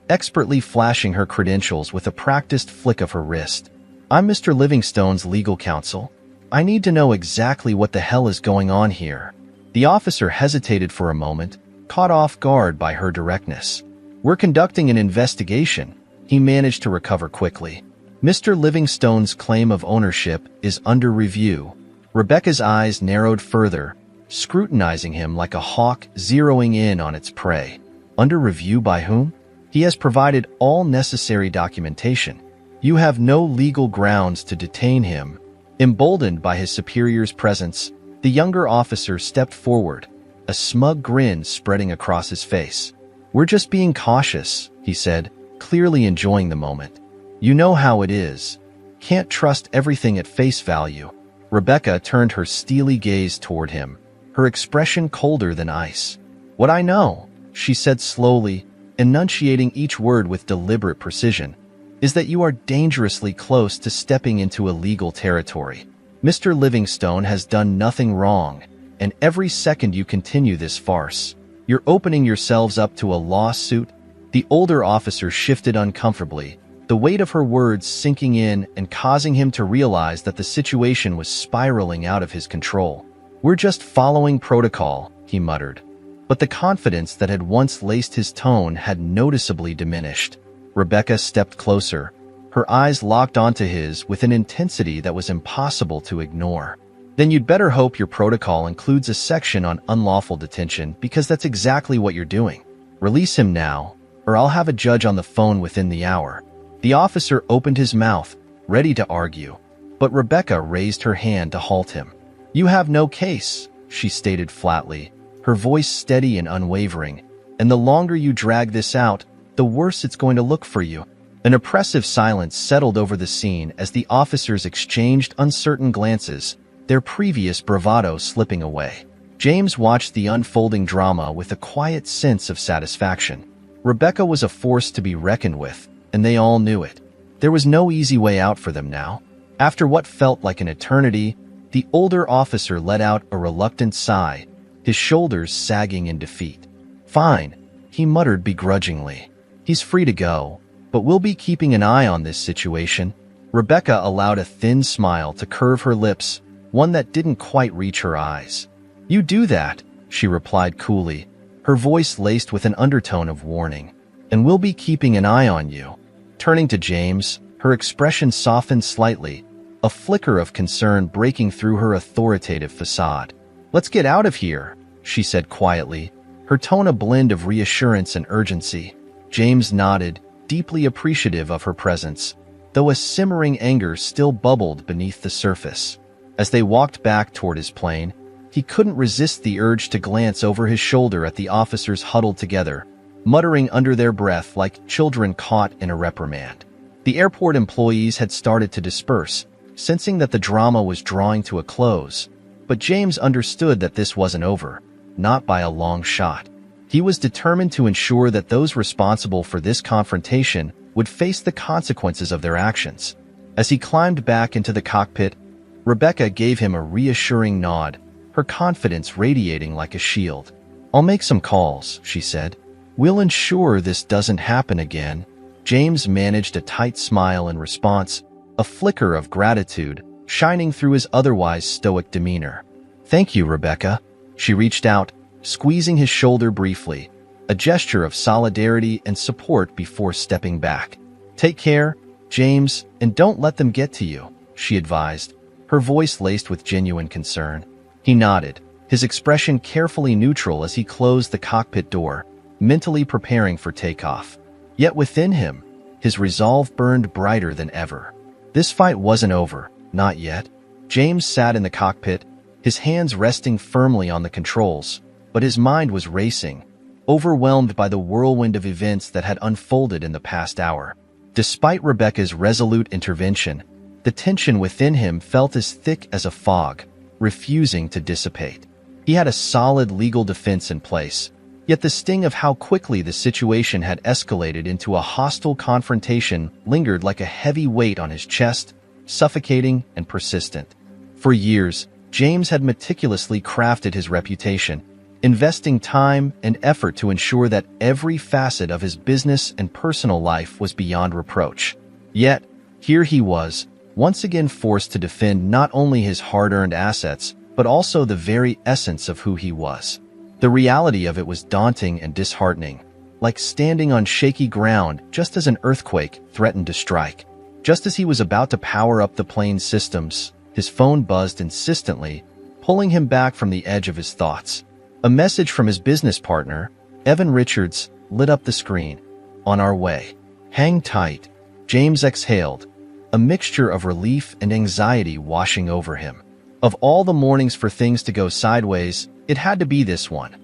expertly flashing her credentials with a practiced flick of her wrist. "I'm Mr. Livingstone's legal counsel. I need to know exactly what the hell is going on here." The officer hesitated for a moment, caught off guard by her directness. "We're conducting an investigation," he managed to recover quickly. "Mr. Livingstone's claim of ownership is under review." Rebecca's eyes narrowed further, scrutinizing him like a hawk zeroing in on its prey. "Under review by whom?" "He has provided all necessary documentation. You have no legal grounds to detain him." Emboldened by his superior's presence, the younger officer stepped forward, a smug grin spreading across his face. "We're just being cautious," he said, clearly enjoying the moment. "You know how it is. Can't trust everything at face value." Rebecca turned her steely gaze toward him, her expression colder than ice. "What I know," she said slowly, enunciating each word with deliberate precision, "is that you are dangerously close to stepping into illegal territory. Mr. Livingstone has done nothing wrong, and every second you continue this farce, you're opening yourselves up to a lawsuit." The older officer shifted uncomfortably, the weight of her words sinking in and causing him to realize that the situation was spiraling out of his control. "We're just following protocol," he muttered. But the confidence that had once laced his tone had noticeably diminished. Rebecca stepped closer, her eyes locked onto his with an intensity that was impossible to ignore. "Then you'd better hope your protocol includes a section on unlawful detention, because that's exactly what you're doing. Release him now, or I'll have a judge on the phone within the hour." The officer opened his mouth, ready to argue, but Rebecca raised her hand to halt him. "You have no case," she stated flatly, her voice steady and unwavering, "and the longer you drag this out, the worse it's going to look for you." An oppressive silence settled over the scene as the officers exchanged uncertain glances, their previous bravado slipping away. James watched the unfolding drama with a quiet sense of satisfaction. Rebecca was a force to be reckoned with, and they all knew it. There was no easy way out for them now. After what felt like an eternity, the older officer let out a reluctant sigh, his shoulders sagging in defeat. "Fine," he muttered begrudgingly. "He's free to go, but we'll be keeping an eye on this situation." Rebecca allowed a thin smile to curve her lips, one that didn't quite reach her eyes. "You do that," she replied coolly, her voice laced with an undertone of warning. "And we'll be keeping an eye on you." Turning to James, her expression softened slightly, a flicker of concern breaking through her authoritative facade. "Let's get out of here," she said quietly, her tone a blend of reassurance and urgency. James nodded, deeply appreciative of her presence, though a simmering anger still bubbled beneath the surface. As they walked back toward his plane, he couldn't resist the urge to glance over his shoulder at the officers huddled together, muttering under their breath like children caught in a reprimand. The airport employees had started to disperse, sensing that the drama was drawing to a close, but James understood that this wasn't over, not by a long shot. He was determined to ensure that those responsible for this confrontation would face the consequences of their actions. As he climbed back into the cockpit, Rebecca gave him a reassuring nod, her confidence radiating like a shield. "I'll make some calls," she said. "We'll ensure this doesn't happen again." James managed a tight smile in response, a flicker of gratitude shining through his otherwise stoic demeanor. "Thank you, Rebecca." She reached out, squeezing his shoulder briefly, a gesture of solidarity and support before stepping back. "Take care, James, and don't let them get to you," she advised, her voice laced with genuine concern. He nodded, his expression carefully neutral as he closed the cockpit door, mentally preparing for takeoff. Yet within him, his resolve burned brighter than ever. This fight wasn't over, not yet. James sat in the cockpit, his hands resting firmly on the controls, but his mind was racing, overwhelmed by the whirlwind of events that had unfolded in the past hour. Despite Rebecca's resolute intervention, the tension within him felt as thick as a fog, refusing to dissipate. He had a solid legal defense in place, yet the sting of how quickly the situation had escalated into a hostile confrontation lingered like a heavy weight on his chest, suffocating and persistent. For years, James had meticulously crafted his reputation, investing time and effort to ensure that every facet of his business and personal life was beyond reproach. Yet, here he was, once again forced to defend not only his hard-earned assets, but also the very essence of who he was. The reality of it was daunting and disheartening, like standing on shaky ground just as an earthquake threatened to strike. Just as he was about to power up the plane's systems, his phone buzzed insistently, pulling him back from the edge of his thoughts. A message from his business partner, Evan Richards, lit up the screen. "On our way. Hang tight." James exhaled, a mixture of relief and anxiety washing over him. Of all the mornings for things to go sideways, it had to be this one.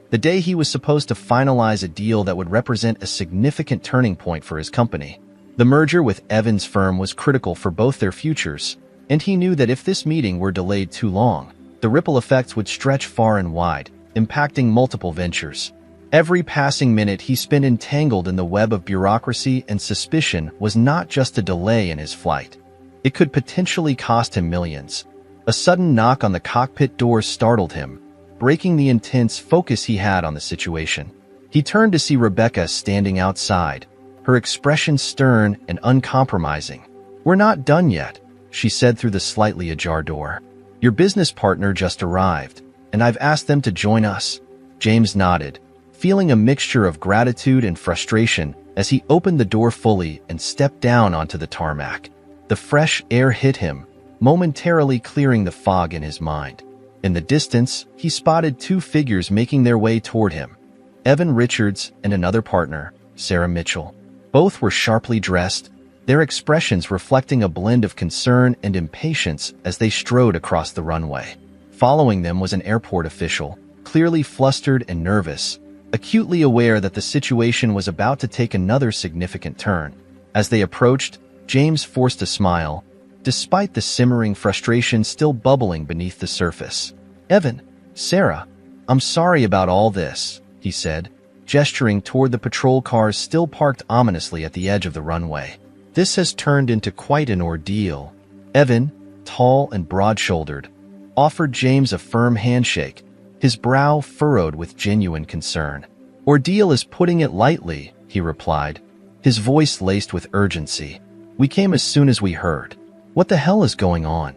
The day he was supposed to finalize a deal that would represent a significant turning point for his company. The merger with Evan's firm was critical for both their futures, and he knew that if this meeting were delayed too long, the ripple effects would stretch far and wide, impacting multiple ventures. Every passing minute he spent entangled in the web of bureaucracy and suspicion was not just a delay in his flight. It could potentially cost him millions. A sudden knock on the cockpit door startled him, breaking the intense focus he had on the situation. He turned to see Rebecca standing outside, her expression stern and uncompromising. "We're not done yet," she said through the slightly ajar door. "Your business partner just arrived, and I've asked them to join us." James nodded, feeling a mixture of gratitude and frustration as he opened the door fully and stepped down onto the tarmac. The fresh air hit him, momentarily clearing the fog in his mind. In the distance, he spotted two figures making their way toward him. Evan Richards and another partner, Sarah Mitchell. Both were sharply dressed, their expressions reflecting a blend of concern and impatience as they strode across the runway. Following them was an airport official, clearly flustered and nervous, acutely aware that the situation was about to take another significant turn. As they approached, James forced a smile, despite the simmering frustration still bubbling beneath the surface. "Evan, Sarah, I'm sorry about all this," he said, gesturing toward the patrol cars still parked ominously at the edge of the runway. "This has turned into quite an ordeal." Evan, tall and broad-shouldered, offered James a firm handshake, his brow furrowed with genuine concern. "Ordeal is putting it lightly," he replied, his voice laced with urgency. "We came as soon as we heard. What the hell is going on?"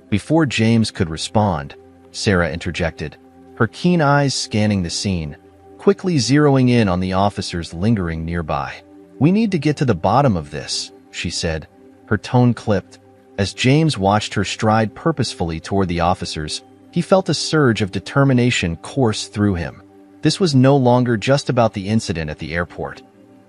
Before James could respond, Sarah interjected, her keen eyes scanning the scene, quickly zeroing in on the officers lingering nearby. "We need to get to the bottom of this," she said, her tone clipped. As James watched her stride purposefully toward the officers, he felt a surge of determination course through him. This was no longer just about the incident at the airport.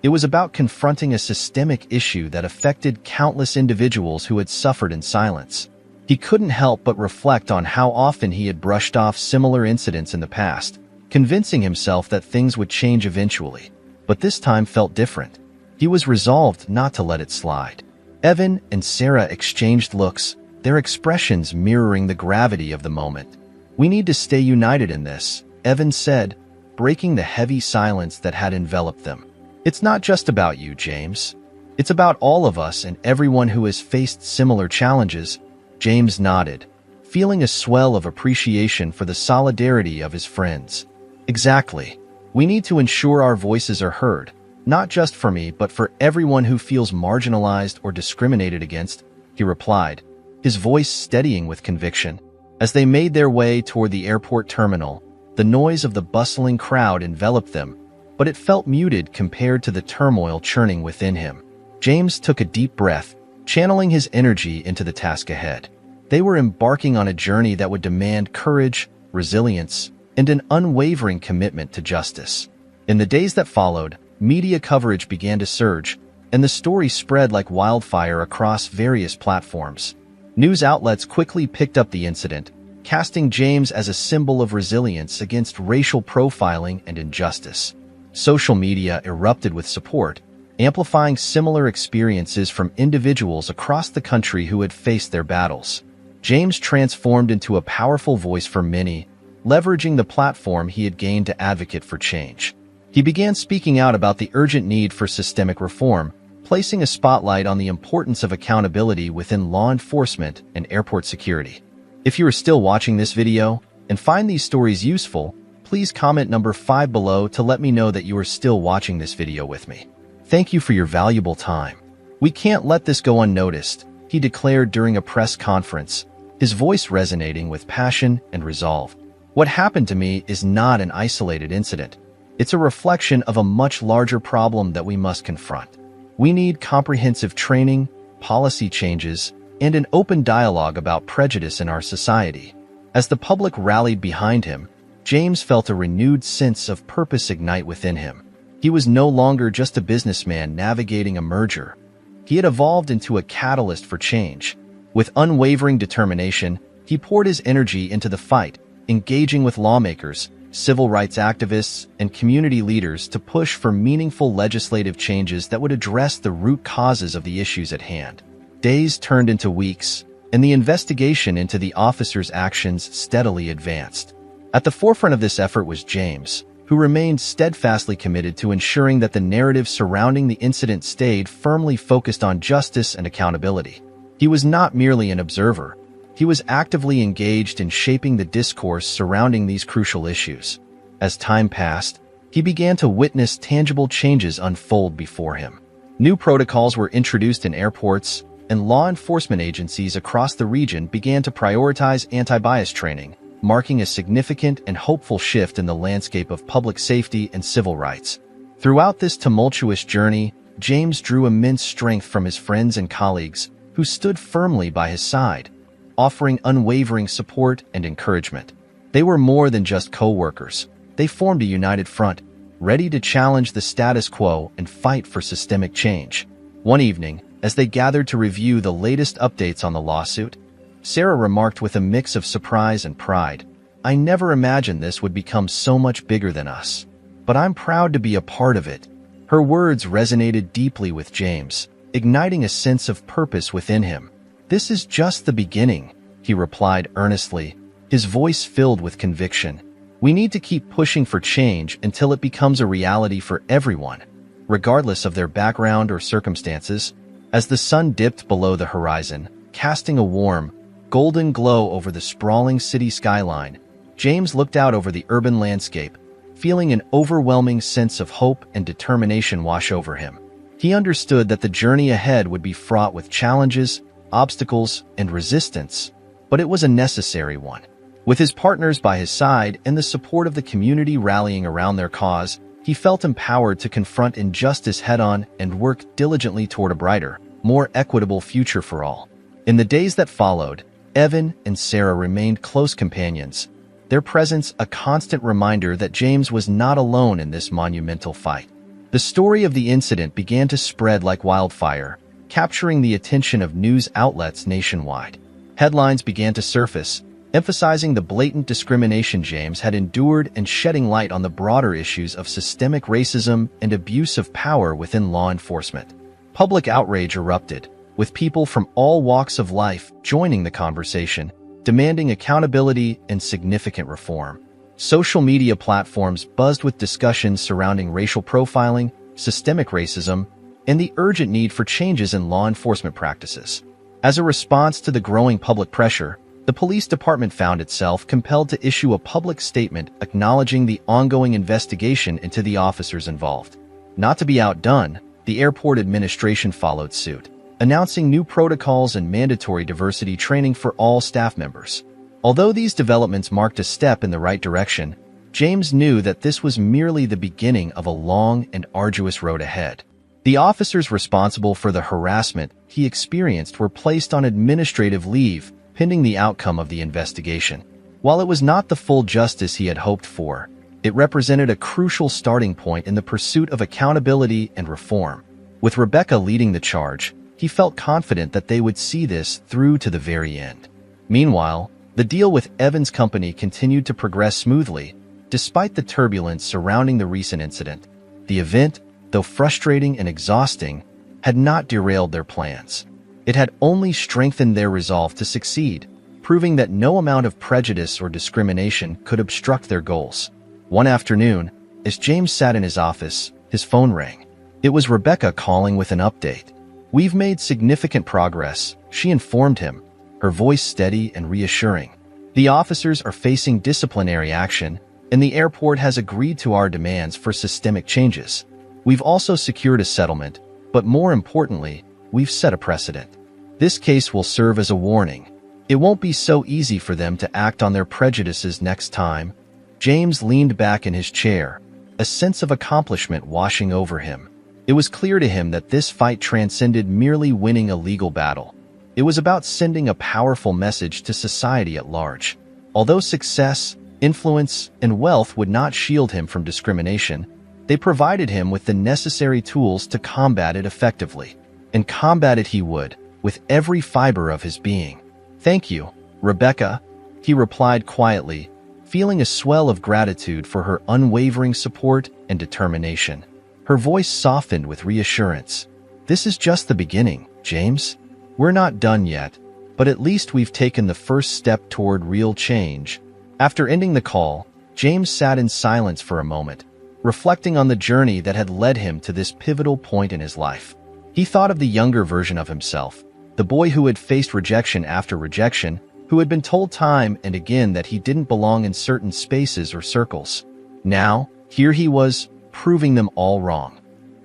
It was about confronting a systemic issue that affected countless individuals who had suffered in silence. He couldn't help but reflect on how often he had brushed off similar incidents in the past, convincing himself that things would change eventually. But this time felt different. He was resolved not to let it slide. Evan and Sarah exchanged looks, their expressions mirroring the gravity of the moment. "We need to stay united in this," Evan said, breaking the heavy silence that had enveloped them. "It's not just about you, James. It's about all of us and everyone who has faced similar challenges." James nodded, feeling a swell of appreciation for the solidarity of his friends. "Exactly. We need to ensure our voices are heard, not just for me, but for everyone who feels marginalized or discriminated against," he replied, his voice steadying with conviction. As they made their way toward the airport terminal, the noise of the bustling crowd enveloped them, but it felt muted compared to the turmoil churning within him. James took a deep breath, channeling his energy into the task ahead. They were embarking on a journey that would demand courage, resilience, and an unwavering commitment to justice. In the days that followed, media coverage began to surge, and the story spread like wildfire across various platforms. News outlets quickly picked up the incident, casting James as a symbol of resilience against racial profiling and injustice. Social media erupted with support, amplifying similar experiences from individuals across the country who had faced their battles. James transformed into a powerful voice for many, leveraging the platform he had gained to advocate for change. He began speaking out about the urgent need for systemic reform, placing a spotlight on the importance of accountability within law enforcement and airport security. If you are still watching this video and find these stories useful, please comment number 5 below to let me know that you are still watching this video with me. Thank you for your valuable time. "We can't let this go unnoticed," he declared during a press conference, his voice resonating with passion and resolve. "What happened to me is not an isolated incident. It's a reflection of a much larger problem that we must confront. We need comprehensive training, policy changes, and an open dialogue about prejudice in our society." As the public rallied behind him, James felt a renewed sense of purpose ignite within him. He was no longer just a businessman navigating a merger. He had evolved into a catalyst for change. With unwavering determination, he poured his energy into the fight, engaging with lawmakers, civil rights activists, and community leaders to push for meaningful legislative changes that would address the root causes of the issues at hand. Days turned into weeks, and the investigation into the officers' actions steadily advanced. At the forefront of this effort was James, who remained steadfastly committed to ensuring that the narrative surrounding the incident stayed firmly focused on justice and accountability. He was not merely an observer. He was actively engaged in shaping the discourse surrounding these crucial issues. As time passed, he began to witness tangible changes unfold before him. New protocols were introduced in airports, and law enforcement agencies across the region began to prioritize anti-bias training, marking a significant and hopeful shift in the landscape of public safety and civil rights. Throughout this tumultuous journey, James drew immense strength from his friends and colleagues, who stood firmly by his side, offering unwavering support and encouragement. They were more than just co-workers. They formed a united front, ready to challenge the status quo and fight for systemic change. One evening, as they gathered to review the latest updates on the lawsuit, Sarah remarked with a mix of surprise and pride, "I never imagined this would become so much bigger than us. But I'm proud to be a part of it." Her words resonated deeply with James, igniting a sense of purpose within him. "This is just the beginning," he replied earnestly, his voice filled with conviction. "We need to keep pushing for change until it becomes a reality for everyone, regardless of their background or circumstances." As the sun dipped below the horizon, casting a warm, golden glow over the sprawling city skyline, James looked out over the urban landscape, feeling an overwhelming sense of hope and determination wash over him. He understood that the journey ahead would be fraught with challenges, obstacles, and resistance, but it was a necessary one. With his partners by his side and the support of the community rallying around their cause, he felt empowered to confront injustice head-on and work diligently toward a brighter, more equitable future for all. In the days that followed, Evan and Sarah remained close companions, their presence a constant reminder that James was not alone in this monumental fight. The story of the incident began to spread like wildfire, capturing the attention of news outlets nationwide. Headlines began to surface, emphasizing the blatant discrimination James had endured and shedding light on the broader issues of systemic racism and abuse of power within law enforcement. Public outrage erupted, with people from all walks of life joining the conversation, demanding accountability and significant reform. Social media platforms buzzed with discussions surrounding racial profiling, systemic racism, and the urgent need for changes in law enforcement practices. As a response to the growing public pressure, the police department found itself compelled to issue a public statement acknowledging the ongoing investigation into the officers involved. Not to be outdone, the airport administration followed suit, announcing new protocols and mandatory diversity training for all staff members. Although these developments marked a step in the right direction, James knew that this was merely the beginning of a long and arduous road ahead. The officers responsible for the harassment he experienced were placed on administrative leave, pending the outcome of the investigation. While it was not the full justice he had hoped for, it represented a crucial starting point in the pursuit of accountability and reform. With Rebecca leading the charge, he felt confident that they would see this through to the very end. Meanwhile, the deal with Evan's company continued to progress smoothly, despite the turbulence surrounding the recent incident. The event, though frustrating and exhausting, had not derailed their plans. It had only strengthened their resolve to succeed, proving that no amount of prejudice or discrimination could obstruct their goals. One afternoon, as James sat in his office, his phone rang. It was Rebecca calling with an update. "We've made significant progress," she informed him, her voice steady and reassuring. "The officers are facing disciplinary action, and the airport has agreed to our demands for systemic changes. We've also secured a settlement, but more importantly, we've set a precedent. This case will serve as a warning. It won't be so easy for them to act on their prejudices next time." James leaned back in his chair, a sense of accomplishment washing over him. It was clear to him that this fight transcended merely winning a legal battle. It was about sending a powerful message to society at large. Although success, influence, and wealth would not shield him from discrimination, they provided him with the necessary tools to combat it effectively. And combat it he would, with every fiber of his being. "Thank you, Rebecca," he replied quietly, feeling a swell of gratitude for her unwavering support and determination. Her voice softened with reassurance. "This is just the beginning, James. We're not done yet, but at least we've taken the first step toward real change." After ending the call, James sat in silence for a moment, reflecting on the journey that had led him to this pivotal point in his life. He thought of the younger version of himself, the boy who had faced rejection after rejection, who had been told time and again that he didn't belong in certain spaces or circles. Now, here he was, proving them all wrong.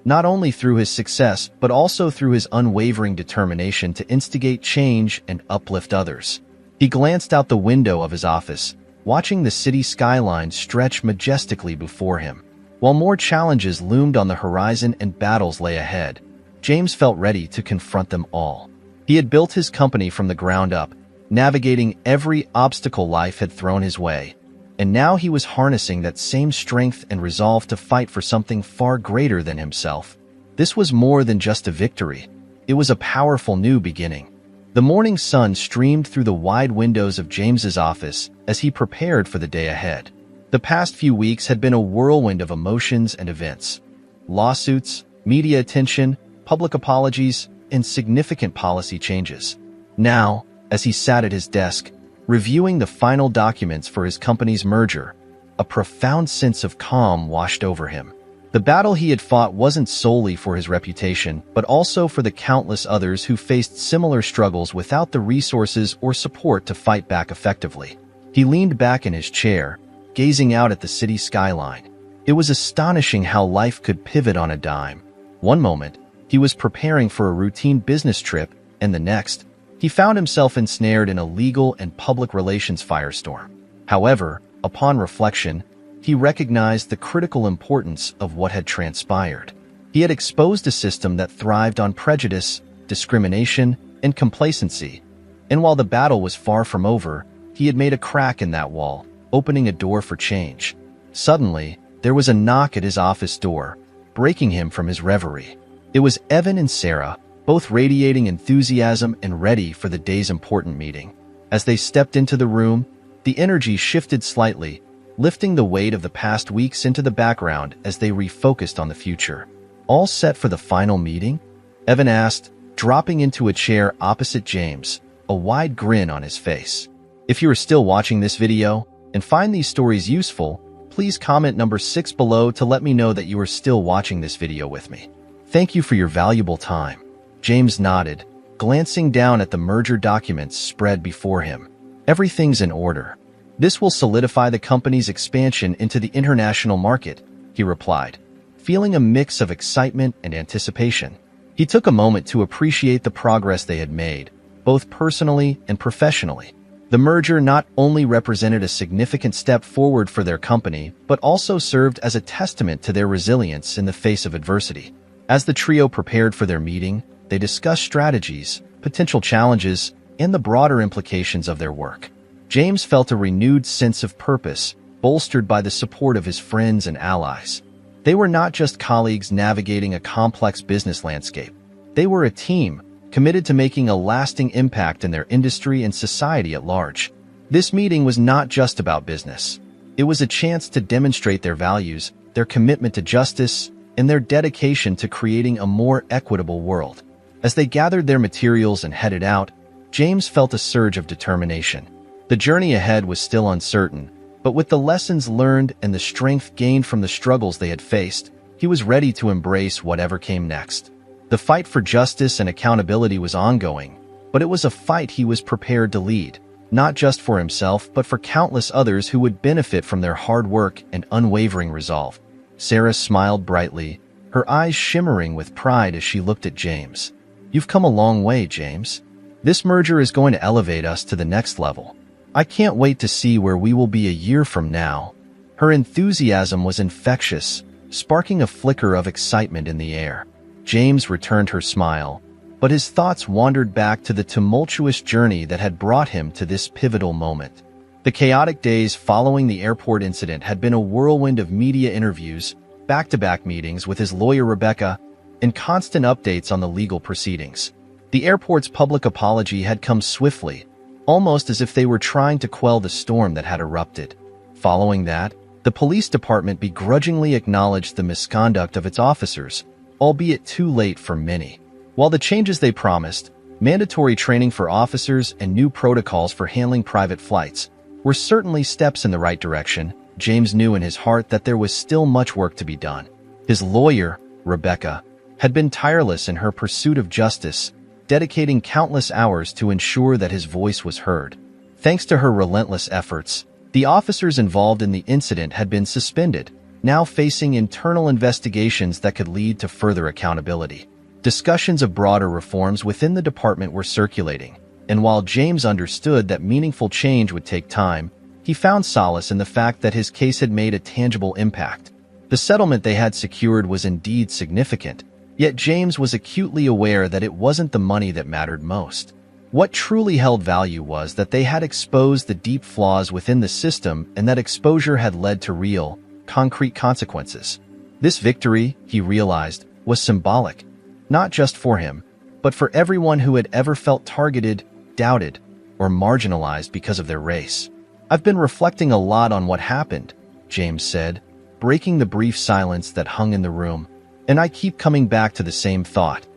Not only through his success, but also through his unwavering determination to instigate change and uplift others. He glanced out the window of his office, watching the city skyline stretch majestically before him. While more challenges loomed on the horizon and battles lay ahead, James felt ready to confront them all. He had built his company from the ground up, navigating every obstacle life had thrown his way. And now he was harnessing that same strength and resolve to fight for something far greater than himself. This was more than just a victory. It was a powerful new beginning. The morning sun streamed through the wide windows of James's office as he prepared for the day ahead. The past few weeks had been a whirlwind of emotions and events. Lawsuits, media attention, public apologies, and significant policy changes. Now, as he sat at his desk, reviewing the final documents for his company's merger, a profound sense of calm washed over him. The battle he had fought wasn't solely for his reputation, but also for the countless others who faced similar struggles without the resources or support to fight back effectively. He leaned back in his chair, gazing out at the city skyline. It was astonishing how life could pivot on a dime. One moment, he was preparing for a routine business trip, and the next, he found himself ensnared in a legal and public relations firestorm. However, upon reflection, he recognized the critical importance of what had transpired. He had exposed a system that thrived on prejudice, discrimination, and complacency. And while the battle was far from over, he had made a crack in that wall, opening a door for change. Suddenly, there was a knock at his office door, breaking him from his reverie. It was Evan and Sarah, both radiating enthusiasm and ready for the day's important meeting. As they stepped into the room, the energy shifted slightly, lifting the weight of the past weeks into the background as they refocused on the future. "All set for the final meeting?" Evan asked, dropping into a chair opposite James, a wide grin on his face. If you are still watching this video, and find these stories useful, please comment number 6 below to let me know that you are still watching this video with me. Thank you for your valuable time. James nodded, glancing down at the merger documents spread before him. Everything's in order. This will solidify the company's expansion into the international market, he replied, feeling a mix of excitement and anticipation. He took a moment to appreciate the progress they had made, both personally and professionally. The merger not only represented a significant step forward for their company, but also served as a testament to their resilience in the face of adversity. As the trio prepared for their meeting, they discussed strategies, potential challenges, and the broader implications of their work. James felt a renewed sense of purpose, bolstered by the support of his friends and allies. They were not just colleagues navigating a complex business landscape. They were a team, committed to making a lasting impact in their industry and society at large. This meeting was not just about business. It was a chance to demonstrate their values, their commitment to justice, and their dedication to creating a more equitable world. As they gathered their materials and headed out, James felt a surge of determination. The journey ahead was still uncertain, but with the lessons learned and the strength gained from the struggles they had faced, he was ready to embrace whatever came next. The fight for justice and accountability was ongoing, but it was a fight he was prepared to lead, not just for himself but for countless others who would benefit from their hard work and unwavering resolve. Sarah smiled brightly, her eyes shimmering with pride as she looked at James. "You've come a long way, James. This merger is going to elevate us to the next level. I can't wait to see where we will be a year from now." Her enthusiasm was infectious, sparking a flicker of excitement in the air. James returned her smile, but his thoughts wandered back to the tumultuous journey that had brought him to this pivotal moment. The chaotic days following the airport incident had been a whirlwind of media interviews, back-to-back meetings with his lawyer Rebecca, and constant updates on the legal proceedings. The airport's public apology had come swiftly, almost as if they were trying to quell the storm that had erupted. Following that, the police department begrudgingly acknowledged the misconduct of its officers, albeit too late for many. While the changes they promised, mandatory training for officers and new protocols for handling private flights, were certainly steps in the right direction, James knew in his heart that there was still much work to be done. His lawyer, Rebecca, had been tireless in her pursuit of justice, dedicating countless hours to ensure that his voice was heard. Thanks to her relentless efforts, the officers involved in the incident had been suspended, now facing internal investigations that could lead to further accountability. Discussions of broader reforms within the department were circulating, and while James understood that meaningful change would take time, he found solace in the fact that his case had made a tangible impact. The settlement they had secured was indeed significant, yet James was acutely aware that it wasn't the money that mattered most. What truly held value was that they had exposed the deep flaws within the system, and that exposure had led to real, concrete consequences. This victory, he realized, was symbolic, not just for him, but for everyone who had ever felt targeted, doubted, or marginalized because of their race. "I've been reflecting a lot on what happened," James said, breaking the brief silence that hung in the room, "and I keep coming back to the same thought.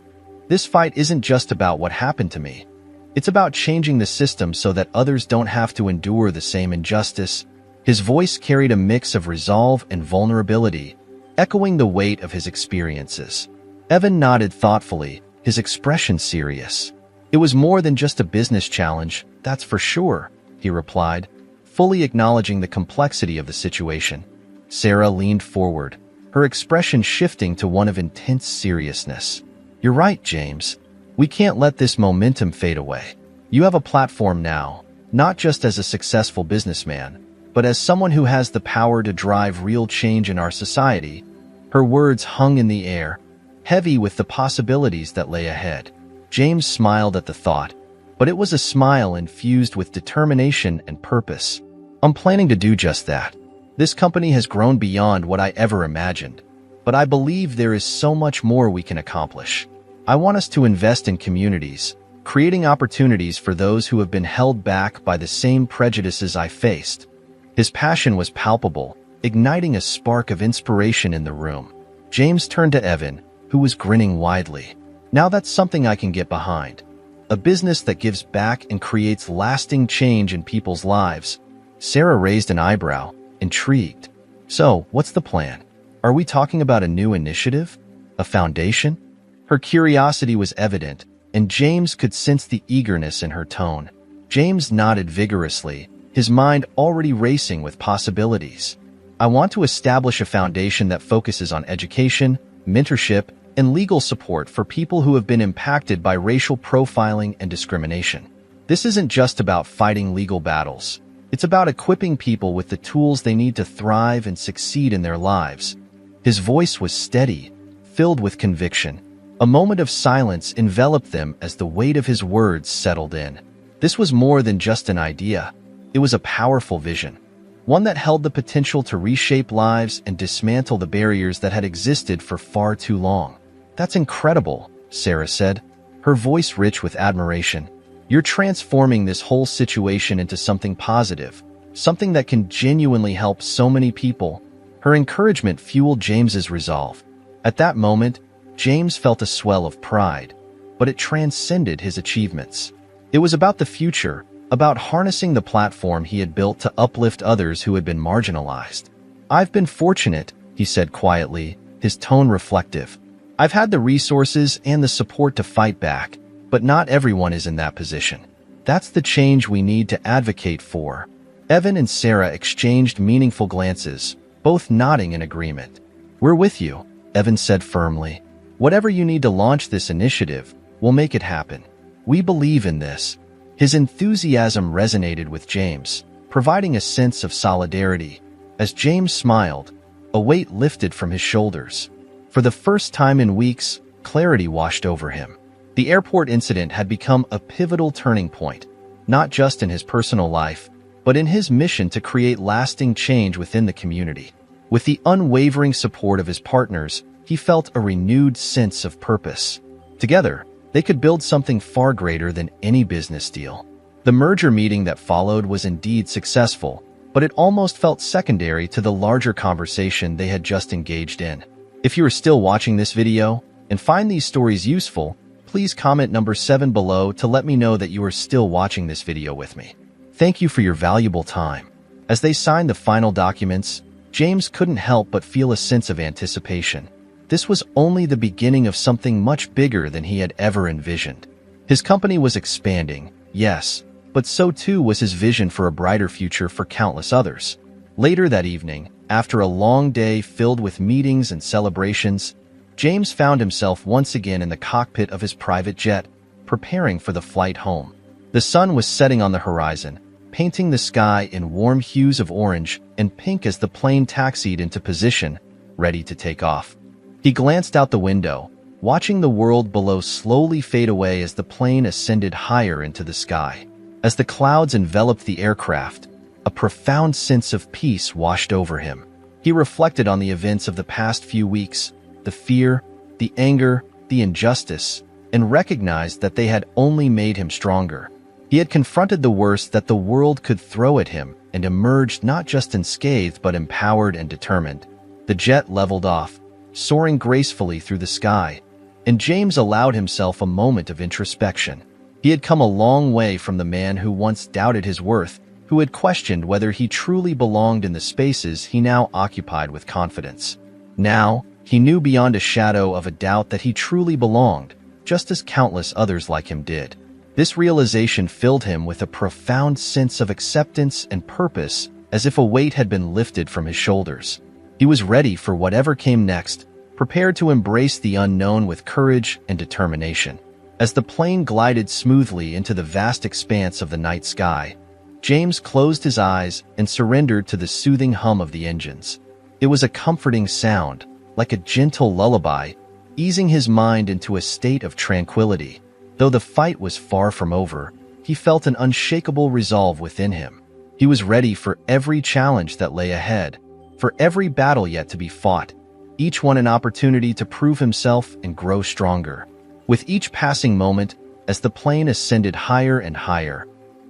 This fight isn't just about what happened to me. It's about changing the system so that others don't have to endure the same injustice." His voice carried a mix of resolve and vulnerability, echoing the weight of his experiences. Evan nodded thoughtfully, his expression serious. "It was more than just a business challenge, that's for sure," he replied, fully acknowledging the complexity of the situation. Sarah leaned forward, her expression shifting to one of intense seriousness. "You're right, James. We can't let this momentum fade away. You have a platform now, not just as a successful businessman, but as someone who has the power to drive real change in our society." Her words hung in the air, heavy with the possibilities that lay ahead. James smiled at the thought, but it was a smile infused with determination and purpose. "I'm planning to do just that. This company has grown beyond what I ever imagined, but I believe there is so much more we can accomplish. I want us to invest in communities, creating opportunities for those who have been held back by the same prejudices I faced." His passion was palpable, igniting a spark of inspiration in the room. James turned to Evan, who was grinning widely. "Now that's something I can get behind. A business that gives back and creates lasting change in people's lives." Sarah raised an eyebrow, intrigued. So, what's the plan? Are we talking about a new initiative? A foundation? Her curiosity was evident, and James could sense the eagerness in her tone. James nodded vigorously, his mind already racing with possibilities. I want to establish a foundation that focuses on education, mentorship, and legal support for people who have been impacted by racial profiling and discrimination. This isn't just about fighting legal battles. It's about equipping people with the tools they need to thrive and succeed in their lives. His voice was steady, filled with conviction. A moment of silence enveloped them as the weight of his words settled in. This was more than just an idea. It was a powerful vision, one that held the potential to reshape lives and dismantle the barriers that had existed for far too long. That's incredible, Sarah said, her voice rich with admiration. You're transforming this whole situation into something positive, something that can genuinely help so many people. Her encouragement fueled James's resolve. At that moment, James felt a swell of pride, but it transcended his achievements. It was about the future, about harnessing the platform he had built to uplift others who had been marginalized. I've been fortunate, he said quietly, his tone reflective. I've had the resources and the support to fight back, but not everyone is in that position. That's the change we need to advocate for. Evan and Sarah exchanged meaningful glances, both nodding in agreement. We're with you, Evan said firmly. Whatever you need to launch this initiative, we'll make it happen. We believe in this. His enthusiasm resonated with James, providing a sense of solidarity. As James smiled, a weight lifted from his shoulders. For the first time in weeks, clarity washed over him. The airport incident had become a pivotal turning point, not just in his personal life, but in his mission to create lasting change within the community. With the unwavering support of his partners, he felt a renewed sense of purpose. Together, they could build something far greater than any business deal. The merger meeting that followed was indeed successful, but it almost felt secondary to the larger conversation they had just engaged in. If you are still watching this video and find these stories useful, please comment number 7 below to let me know that you are still watching this video with me. Thank you for your valuable time. As they signed the final documents, James couldn't help but feel a sense of anticipation. This was only the beginning of something much bigger than he had ever envisioned. His company was expanding, yes, but so too was his vision for a brighter future for countless others. Later that evening, after a long day filled with meetings and celebrations, James found himself once again in the cockpit of his private jet, preparing for the flight home. The sun was setting on the horizon, painting the sky in warm hues of orange and pink as the plane taxied into position, ready to take off. He glanced out the window, watching the world below slowly fade away as the plane ascended higher into the sky. As the clouds enveloped the aircraft, a profound sense of peace washed over him. He reflected on the events of the past few weeks, the fear, the anger, the injustice, and recognized that they had only made him stronger. He had confronted the worst that the world could throw at him and emerged not just unscathed but empowered and determined. The jet leveled off, soaring gracefully through the sky, and James allowed himself a moment of introspection. He had come a long way from the man who once doubted his worth, who had questioned whether he truly belonged in the spaces he now occupied with confidence. Now, he knew beyond a shadow of a doubt that he truly belonged, just as countless others like him did. This realization filled him with a profound sense of acceptance and purpose, as if a weight had been lifted from his shoulders. He was ready for whatever came next, prepared to embrace the unknown with courage and determination. As the plane glided smoothly into the vast expanse of the night sky, James closed his eyes and surrendered to the soothing hum of the engines. It was a comforting sound, like a gentle lullaby, easing his mind into a state of tranquility. Though the fight was far from over, he felt an unshakable resolve within him. He was ready for every challenge that lay ahead, for every battle yet to be fought, each one an opportunity to prove himself and grow stronger. With each passing moment, as the plane ascended higher and higher,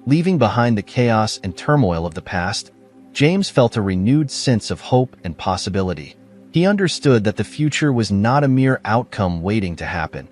leaving behind the chaos and turmoil of the past, James felt a renewed sense of hope and possibility. He understood that the future was not a mere outcome waiting to happen.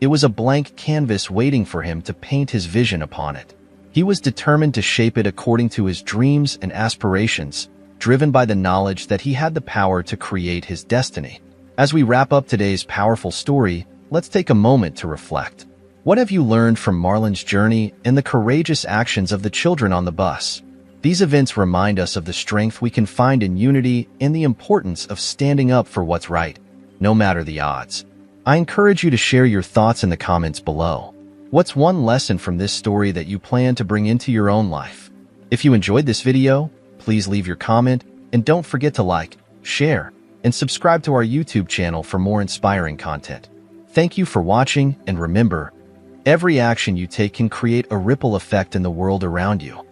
It was a blank canvas waiting for him to paint his vision upon it. He was determined to shape it according to his dreams and aspirations, driven by the knowledge that he had the power to create his destiny. As we wrap up today's powerful story, let's take a moment to reflect. What have you learned from Marlon's journey and the courageous actions of the children on the bus? These events remind us of the strength we can find in unity and the importance of standing up for what's right, no matter the odds. I encourage you to share your thoughts in the comments below. What's one lesson from this story that you plan to bring into your own life? If you enjoyed this video, please leave your comment and don't forget to like, share, and subscribe to our YouTube channel for more inspiring content. Thank you for watching, and remember, every action you take can create a ripple effect in the world around you.